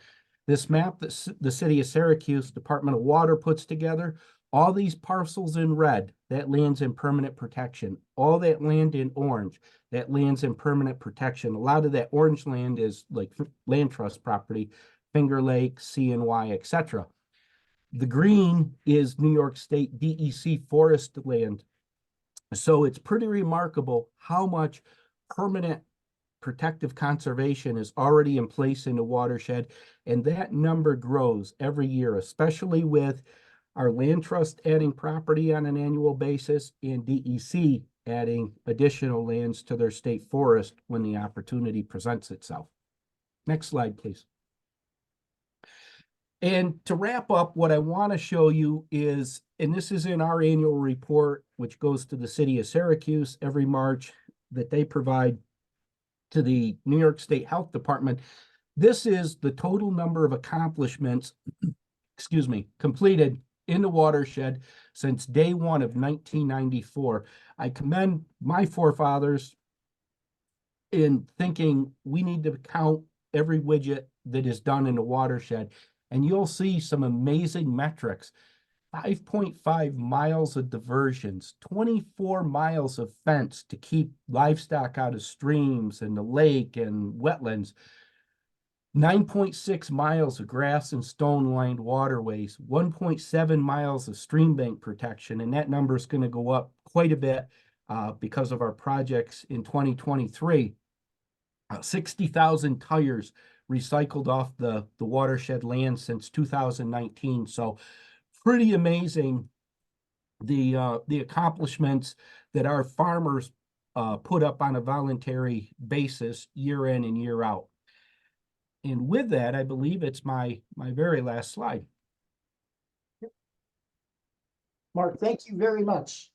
This map that the city of Syracuse Department of Water puts together All these parcels in red, that land's in permanent protection. All that land in orange, that land's in permanent protection. A lot of that orange land is like land trust property, Finger Lake, CNY, etc. The green is New York State DEC forest land. So it's pretty remarkable how much permanent protective conservation is already in place in the watershed. And that number grows every year, especially with our land trust adding property on an annual basis and DEC adding additional lands to their state forest when the opportunity presents itself. Next slide, please. And to wrap up, what I want to show you is, and this is in our annual report, which goes to the city of Syracuse every March, that they provide to the New York State Health Department. This is the total number of accomplishments, excuse me, completed in the watershed since day one of 1994. I commend my forefathers in thinking we need to count every widget that is done in the watershed. And you'll see some amazing metrics. 5.5 miles of diversions, 24 miles of fence to keep livestock out of streams and the lake and wetlands, 9.6 miles of grass and stone lined waterways, 1.7 miles of stream bank protection, and that number is going to go up quite a bit because of our projects in 2023. 60,000 tires recycled off the watershed land since 2019. So pretty amazing the accomplishments that our farmers put up on a voluntary basis year in and year out. And with that, I believe it's my very last slide. Mark, thank you very much.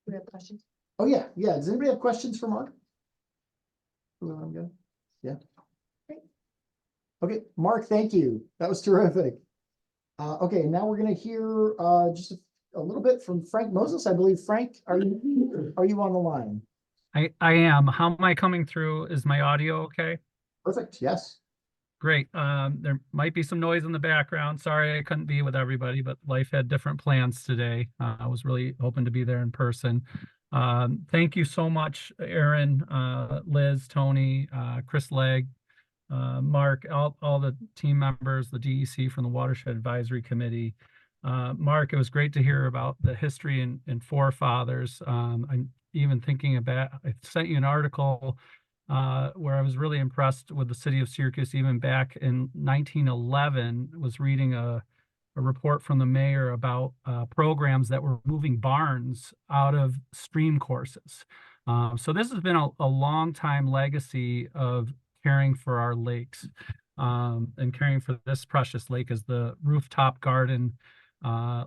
Do we have questions? Oh, yeah, yeah. Does anybody have questions for Mark? I'm good. Yeah. Great. Okay, Mark, thank you. That was terrific. Okay, now we're gonna hear just a little bit from Frank Moses. I believe, Frank, are you on the line? I am. How am I coming through? Is my audio okay? Perfect, yes. Great. There might be some noise in the background. Sorry I couldn't be with everybody, but life had different plans today. I was really hoping to be there in person. Thank you so much, Aaron, Liz, Tony, Chris Legg, Mark, all the team members, the DEC from the Watershed Advisory Committee. Mark, it was great to hear about the history and forefathers. I'm even thinking about, I sent you an article where I was really impressed with the city of Syracuse, even back in 1911, was reading a report from the mayor about programs that were moving barns out of stream courses. So this has been a long time legacy of caring for our lakes and caring for this precious lake as the rooftop garden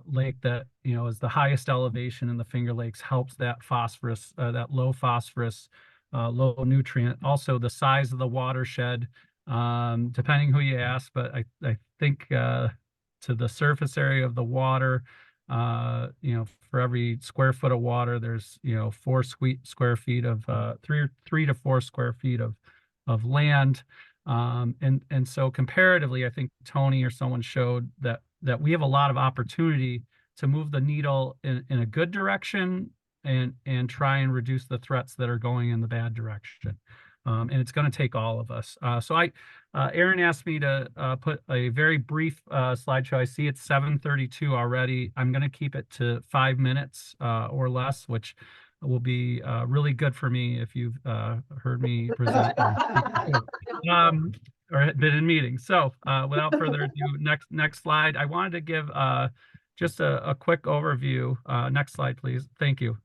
lake that, you know, is the highest elevation in the Finger Lakes, helps that phosphorus, that low phosphorus, low nutrient. Also the size of the watershed, depending who you ask, but I think to the surface area of the water, you know, for every square foot of water, there's, you know, 4 square feet of 3 to 4 square feet of land. And so comparatively, I think Tony or someone showed that we have a lot of opportunity to move the needle in a good direction and try and reduce the threats that are going in the bad direction. And it's going to take all of us. So Aaron asked me to put a very brief slideshow. I see it's 7:32 already. I'm going to keep it to 5 minutes or less, which will be really good for me if you've heard me present or been in meetings. So without further ado, next slide. I wanted to give just a quick overview. Next slide, please. Thank you.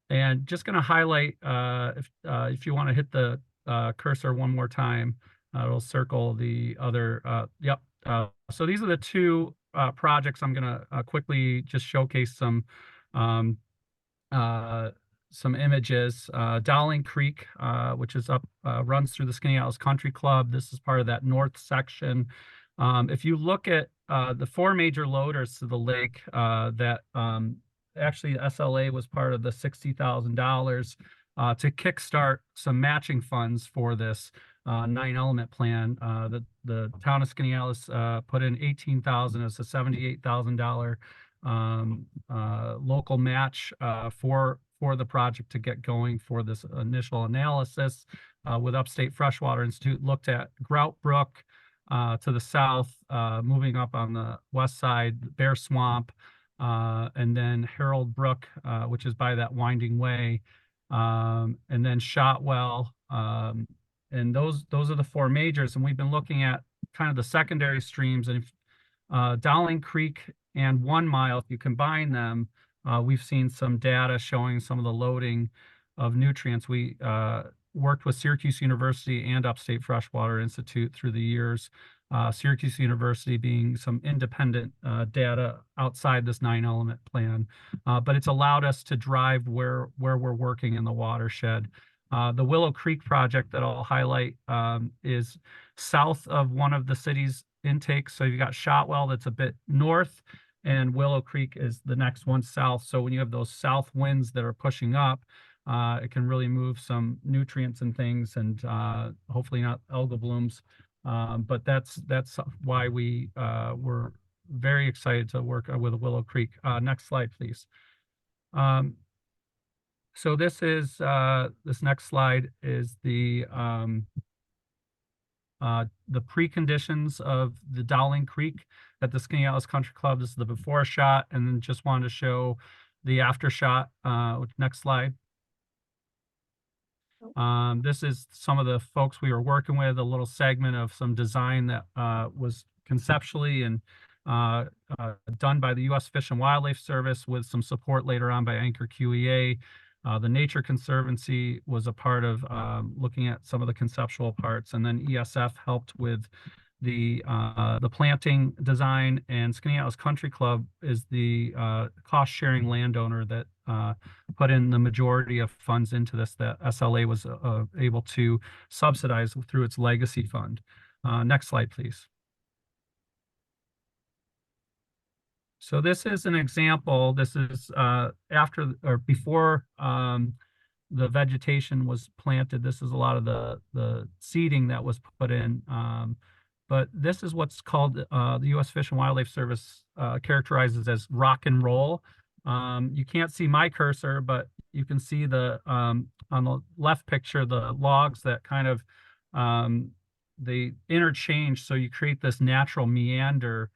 And just going to highlight, if you want to hit the cursor one more time, it'll circle the other. Yep. So these are the two projects. I'm going to quickly just showcase some images. Dowling Creek, which is up, runs through the Skaneateles Country Club. This is part of that north section. If you look at the 4 major loaders to the lake, that actually SLA was part of the $60,000 to kickstart some matching funds for this. 9-element plan. The town of Skaneateles put in 18,000 as a $78,000 local match for the project to get going for this initial analysis. With Upstate Freshwater Institute, looked at Grout Brook to the south, moving up on the west side, Bear Swamp, and then Harold Brook, which is by that winding way, and then Shotwell. And those are the four majors. And we've been looking at kind of the secondary streams. And if Dowling Creek and 1 Mile, if you combine them, we've seen some data showing some of the loading of nutrients. We worked with Syracuse University and Upstate Freshwater Institute through the years. Syracuse University being some independent data outside this 9-element plan, but it's allowed us to drive where we're working in the watershed. The Willow Creek project that I'll highlight is south of one of the city's intakes. So you've got Shotwell that's a bit north, and Willow Creek is the next one south. So when you have those south winds that are pushing up, it can really move some nutrients and things, and hopefully not algal blooms. But that's why we were very excited to work with Willow Creek. Next slide, please. So this is this next slide is the preconditions of the Dowling Creek at the Skaneateles Country Club. This is the before shot, and then just wanted to show the after shot. Next slide. This is some of the folks we were working with, a little segment of some design that was conceptually and done by the U.S. Fish and Wildlife Service with some support later on by Anchor QEA. The Nature Conservancy was a part of looking at some of the conceptual parts, and then ESF helped with the planting design, and Skaneateles Country Club is the cost-sharing landowner that put in the majority of funds into this that SLA was able to subsidize through its legacy fund. Next slide, please. So this is an example. This is after or before the vegetation was planted. This is a lot of the seeding that was put in. But this is what's called the U.S. Fish and Wildlife Service characterizes as rock and roll. You can't see my cursor, but you can see the on the left picture, the logs that kind of they interchange. So you create this natural meander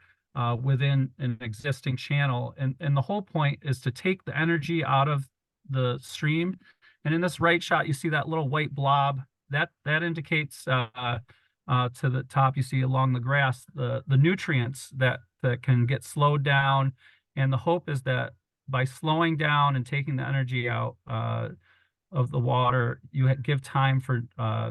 within an existing channel. And the whole point is to take the energy out of the stream. And in this right shot, you see that little white blob that indicates to the top, you see along the grass, the nutrients that can get slowed down. And the hope is that by slowing down and taking the energy out of the water, you give time for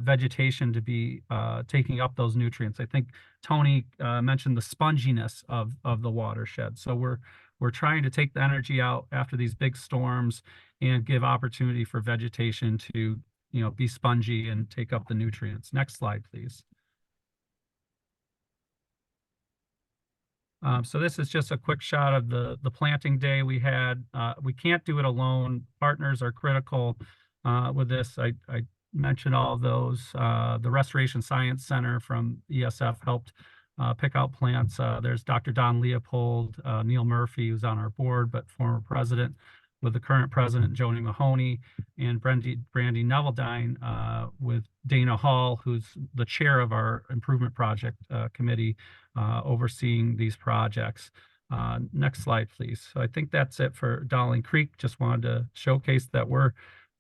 vegetation to be taking up those nutrients. I think Tony mentioned the sponginess of the watershed. So we're trying to take the energy out after these big storms and give opportunity for vegetation to be spongy and take up the nutrients. Next slide, please. So this is just a quick shot of the planting day we had. We can't do it alone. Partners are critical with this. I mentioned all of those. The Restoration Science Center from ESF helped pick out plants. There's Dr. Don Leopold, Neil Murphy, who's on our board, but former president, with the current president, Joni Mahoney, and Brandy Neveldine with Dana Hall, who's the chair of our improvement project committee, overseeing these projects. Next slide, please. So I think that's it for Dowling Creek. Just wanted to showcase that we're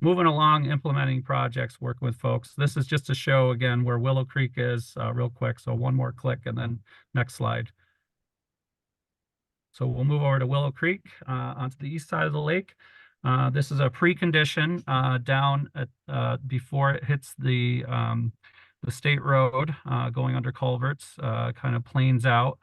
moving along, implementing projects, working with folks. This is just to show again where Willow Creek is real quick. So one more click and then next slide. So we'll move over to Willow Creek onto the east side of the lake. This is a precondition down at before it hits the state road going under culverts, kind of planes out.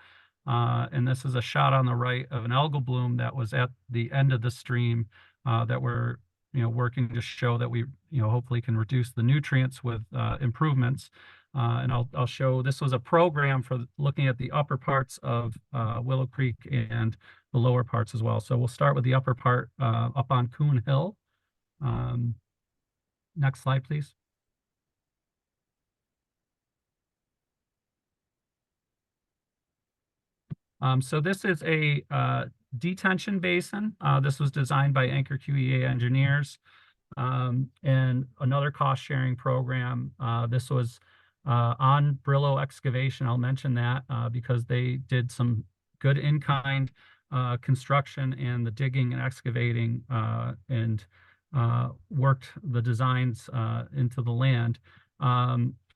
And this is a shot on the right of an algal bloom that was at the end of the stream that we're working to show that we hopefully can reduce the nutrients with improvements. And I'll show, this was a program for looking at the upper parts of Willow Creek and the lower parts as well. So we'll start with the upper part up on Coon Hill. Next slide, please. So this is a detention basin. This was designed by Anchor QEA engineers. And another cost sharing program. This was on Brillo Excavation. I'll mention that because they did some good in-kind construction and the digging and excavating and worked the designs into the land.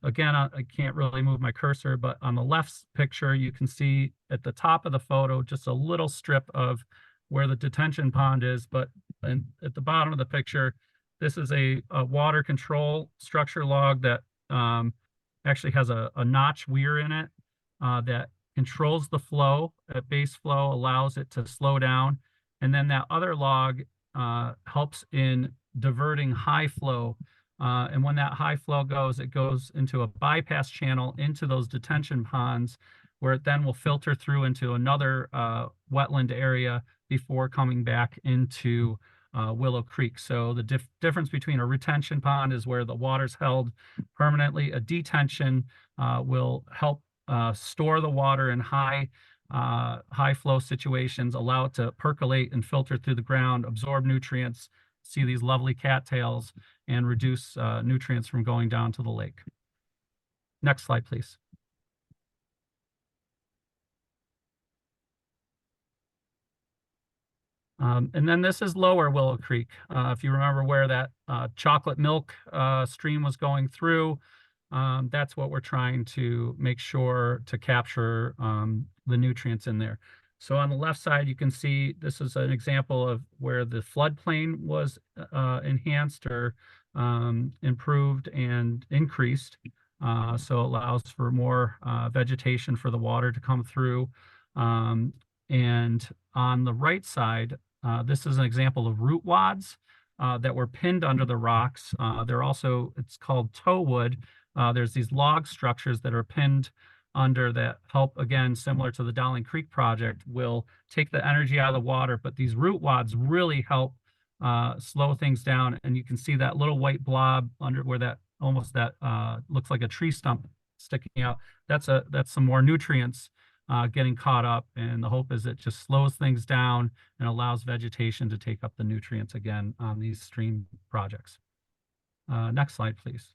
Again, I can't really move my cursor, but on the left picture, you can see at the top of the photo, just a little strip of where the detention pond is, but at the bottom of the picture, this is a water control structure log that actually has a notch weir in it that controls the flow at base flow, allows it to slow down. And then that other log helps in diverting high flow. And when that high flow goes, it goes into a bypass channel into those detention ponds, where it then will filter through into another wetland area before coming back into Willow Creek. So the difference between a retention pond is where the water's held permanently. A detention will help store the water in high flow situations, allow it to percolate and filter through the ground, absorb nutrients, see these lovely cattails, and reduce nutrients from going down to the lake. Next slide, please. And then this is Lower Willow Creek. If you remember where that chocolate milk stream was going through, that's what we're trying to make sure to capture the nutrients in there. So on the left side, you can see this is an example of where the floodplain was enhanced or improved and increased. So it allows for more vegetation for the water to come through. And on the right side, this is an example of root wads that were pinned under the rocks. They're also, it's called tow wood. There's these log structures that are pinned under that help, again, similar to the Dowling Creek project, will take the energy out of the water, but these root wads really help slow things down. And you can see that little white blob under where that almost that looks like a tree stump sticking out. That's some more nutrients getting caught up, and the hope is it just slows things down and allows vegetation to take up the nutrients again on these stream projects. Next slide, please.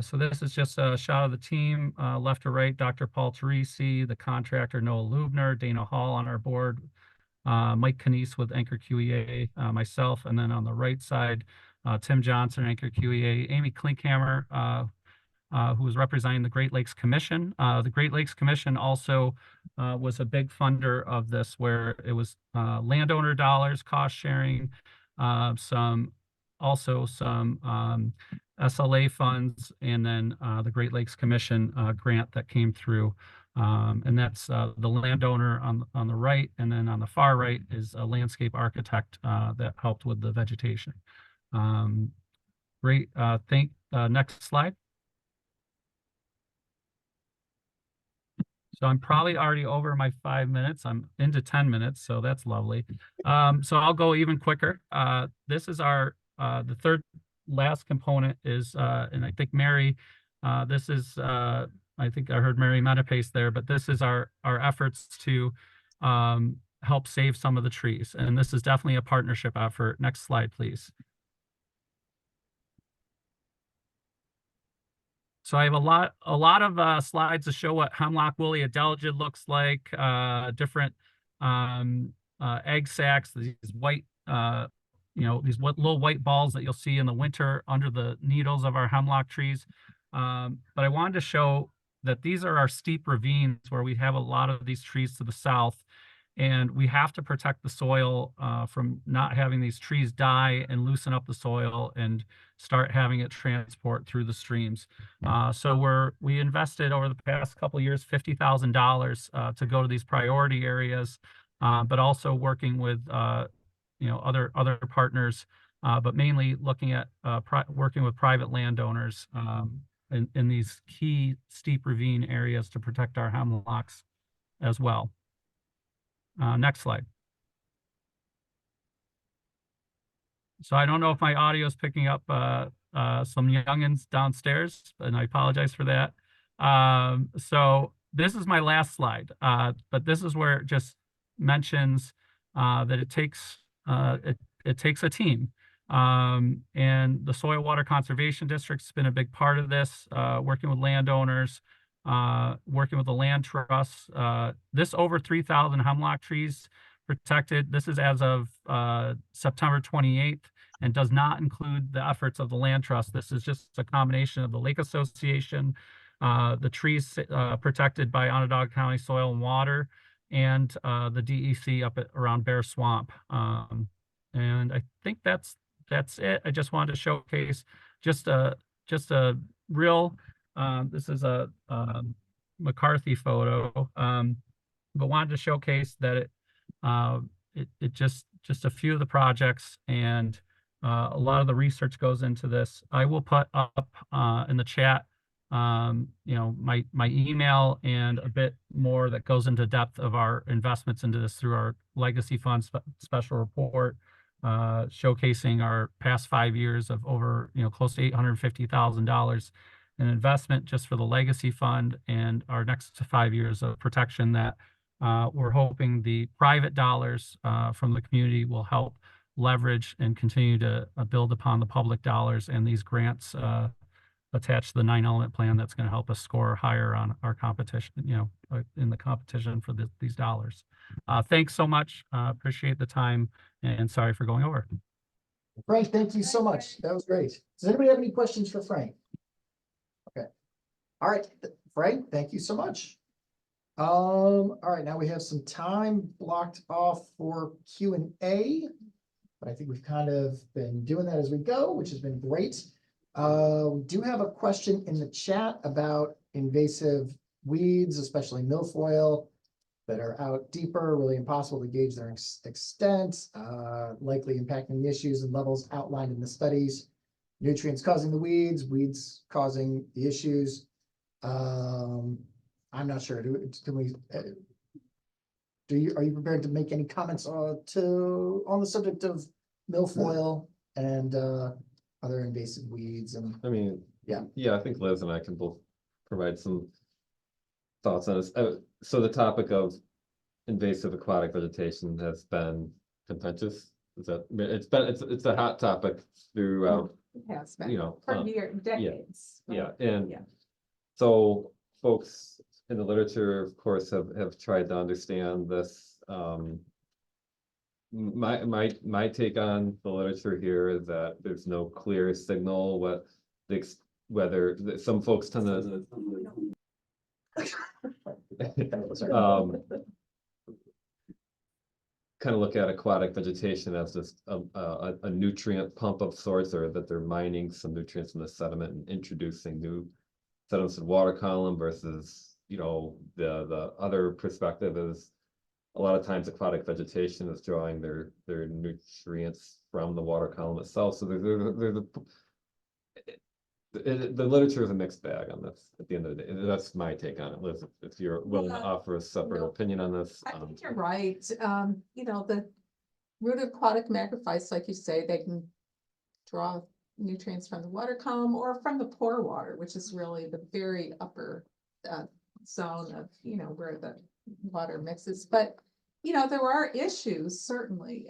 So this is just a shot of the team, left to right, Dr. Paul Teresi, the contractor Noah Lubner, Dana Hall on our board, Mike Canese with Anchor QEA, myself, and then on the right side, Tim Johnson, Anchor QEA, Amy Klinkhammer, who was representing the Great Lakes Commission. The Great Lakes Commission also was a big funder of this, where it was landowner dollars, cost sharing, some SLA funds, and then the Great Lakes Commission grant that came through. And that's the landowner on the right, and then on the far right is a landscape architect that helped with the vegetation. Great, next slide. So I'm probably already over my 5 minutes. I'm into 10 minutes, so that's lovely. So I'll go even quicker. This is our, the third last component is, and I think Mary, this is, I think I heard Mary Metapace there, but this is our efforts to help save some of the trees. And this is definitely a partnership effort. Next slide, please. So I have a lot of slides to show what hemlock woolly adelgid looks like, different egg sacs, these white, these little white balls that you'll see in the winter under the needles of our hemlock trees. But I wanted to show that these are our steep ravines where we have a lot of these trees to the south. And we have to protect the soil from not having these trees die and loosen up the soil and start having it transport through the streams. So we invested over the past couple of years $50,000 to go to these priority areas, but also working with other partners, but mainly looking at working with private landowners in these key steep ravine areas to protect our hemlocks as well. Next slide. So I don't know if my audio is picking up some youngins downstairs, and I apologize for that. So this is my last slide, but this is where it just mentions that it takes a team. And the Soil Water Conservation District's been a big part of this, working with landowners, working with the land trusts. This over 3,000 hemlock trees protected. This is as of September 28th and does not include the efforts of the land trust. This is just a combination of the Lake Association, the trees protected by Onondaga County Soil and Water, and the DEC up around Bear Swamp. And I think that's it. I just wanted to showcase just a real, this is a McCarthy photo, but wanted to showcase that it just a few of the projects, and a lot of the research goes into this. I will put up in the chat, my email and a bit more that goes into depth of our investments into this through our legacy fund special report, showcasing our past 5 years of over, close to $850,000 in investment just for the legacy fund, and our next 5 years of protection that we're hoping the private dollars from the community will help leverage and continue to build upon the public dollars and these grants attached to the 9-element plan that's going to help us score higher on our competition, in the competition for these dollars. Thanks so much. Appreciate the time, and sorry for going over. Frank, thank you so much. That was great. Does anybody have any questions for Frank? Okay. All right, Frank, thank you so much. All right, now we have some time blocked off for Q&A, but I think we've kind of been doing that as we go, which has been great. We do have a question in the chat about invasive weeds, especially milfoil, that are out deeper, really impossible to gauge their extent, likely impacting the issues and levels outlined in the studies. Nutrients causing the weeds, weeds causing the issues. I'm not sure. Are you prepared to make any comments on the subject of milfoil and other invasive weeds? And I mean, yeah, I think Liz and I can both provide some thoughts on this. So the topic of invasive aquatic vegetation has been contentious. It's a hot topic throughout, It has been for decades. yeah, and so folks in the literature, of course, have tried to understand this. My take on the literature here is that there's no clear signal whether some folks tend to kind of look at aquatic vegetation as just a nutrient pump of sorts, or that they're mining some nutrients from the sediment and introducing new sediments to the water column, versus the other perspective is a lot of times aquatic vegetation is drawing their nutrients from the water column itself. So the literature is a mixed bag on this at the end of the day. That's my take on it. Liz, if you're willing to offer a separate opinion on this. I think you're right. The root aquatic macrophytes, like you say, they can draw nutrients from the water column or from the pore water, which is really the very upper zone of, where the water mixes. But, there are issues, certainly.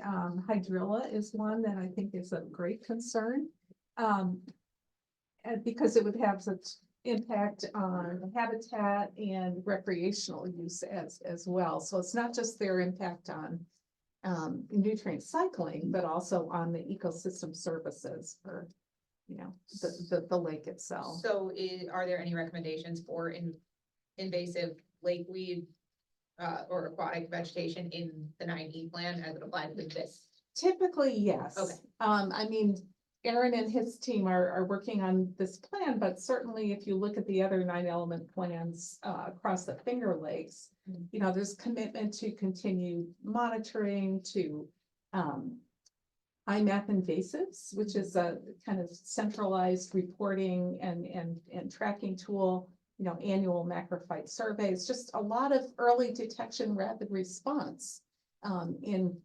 Hydrilla is one that I think is of great concern. Because it would have such impact on the habitat and recreational use as well. So it's not just their impact on nutrient cycling, but also on the ecosystem services for, the lake itself. So are there any recommendations for invasive lake weed or aquatic vegetation in the 9E plan as it applies with this? Typically, yes. Okay. Aaron and his team are working on this plan, but certainly if you look at the other 9-element plans across the Finger Lakes, there's commitment to continue monitoring, to IMAP invasives, which is a kind of centralized reporting and tracking tool, annual macrophyte surveys, just a lot of early detection, rapid response in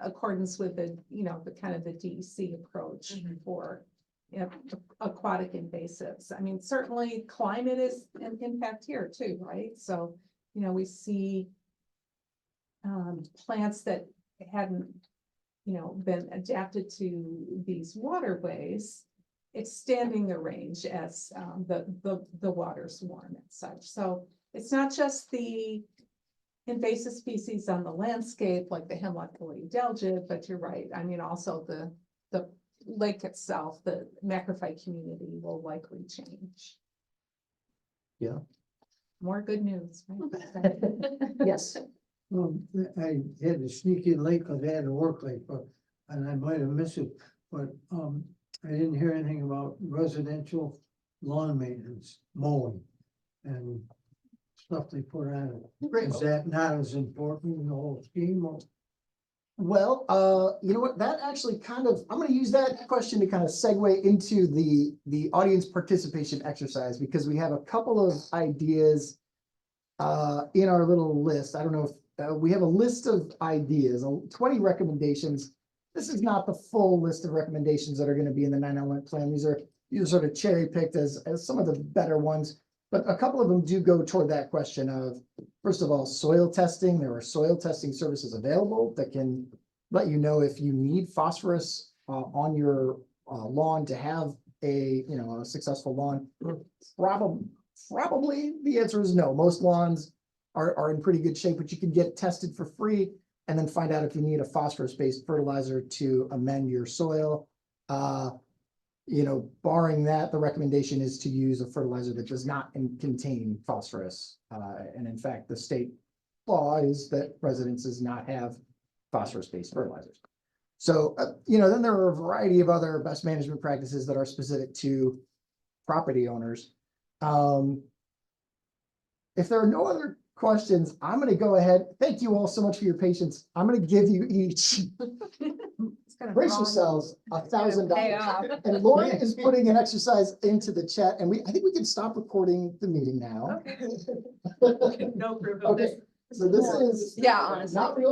accordance with the kind of the DEC approach for aquatic invasives. I mean, certainly climate is an impact here too, right? So, we see plants that hadn't, been adapted to these waterways, extending the range as the waters warm and such. So it's not just the invasive species on the landscape like the hemlock woolly delgid, but you're right. I mean, also the lake itself, the macrophyte community will likely change. Yeah. More good news, right? Yes. I had to sneak in late because I had to work late, but, and I might have missed it, but, I didn't hear anything about residential lawn maintenance, mowing and stuff they put on it. Great. Is that not as important in the whole scheme? Or Well, you know what, that actually kind of, I'm gonna use that question to kind of segue into the audience participation exercise, because we have a couple of ideas in our little list. I don't know if, we have a list of ideas, 20 recommendations. This is not the full list of recommendations that are gonna be in the 9-element plan. These are sort of cherry picked as some of the better ones. But a couple of them do go toward that question of, first of all, soil testing. There are soil testing services available that can let you know if you need phosphorus on your lawn to have a successful lawn. Probably the answer is no. Most lawns are in pretty good shape, but you can get tested for free and then find out if you need a phosphorus-based fertilizer to amend your soil. Barring that, the recommendation is to use a fertilizer that does not contain phosphorus. And in fact, the state law is that residences not have phosphorus-based fertilizers. So, then there are a variety of other best management practices that are specific to property owners. If there are no other questions, I'm going to go ahead. Thank you all so much for your patience. I'm going to give you each, brace yourselves, $1,000. And Lauren is putting an exercise into the chat, and I think we can stop recording the meeting now. No proof of Okay, so this is Yeah, honestly. not real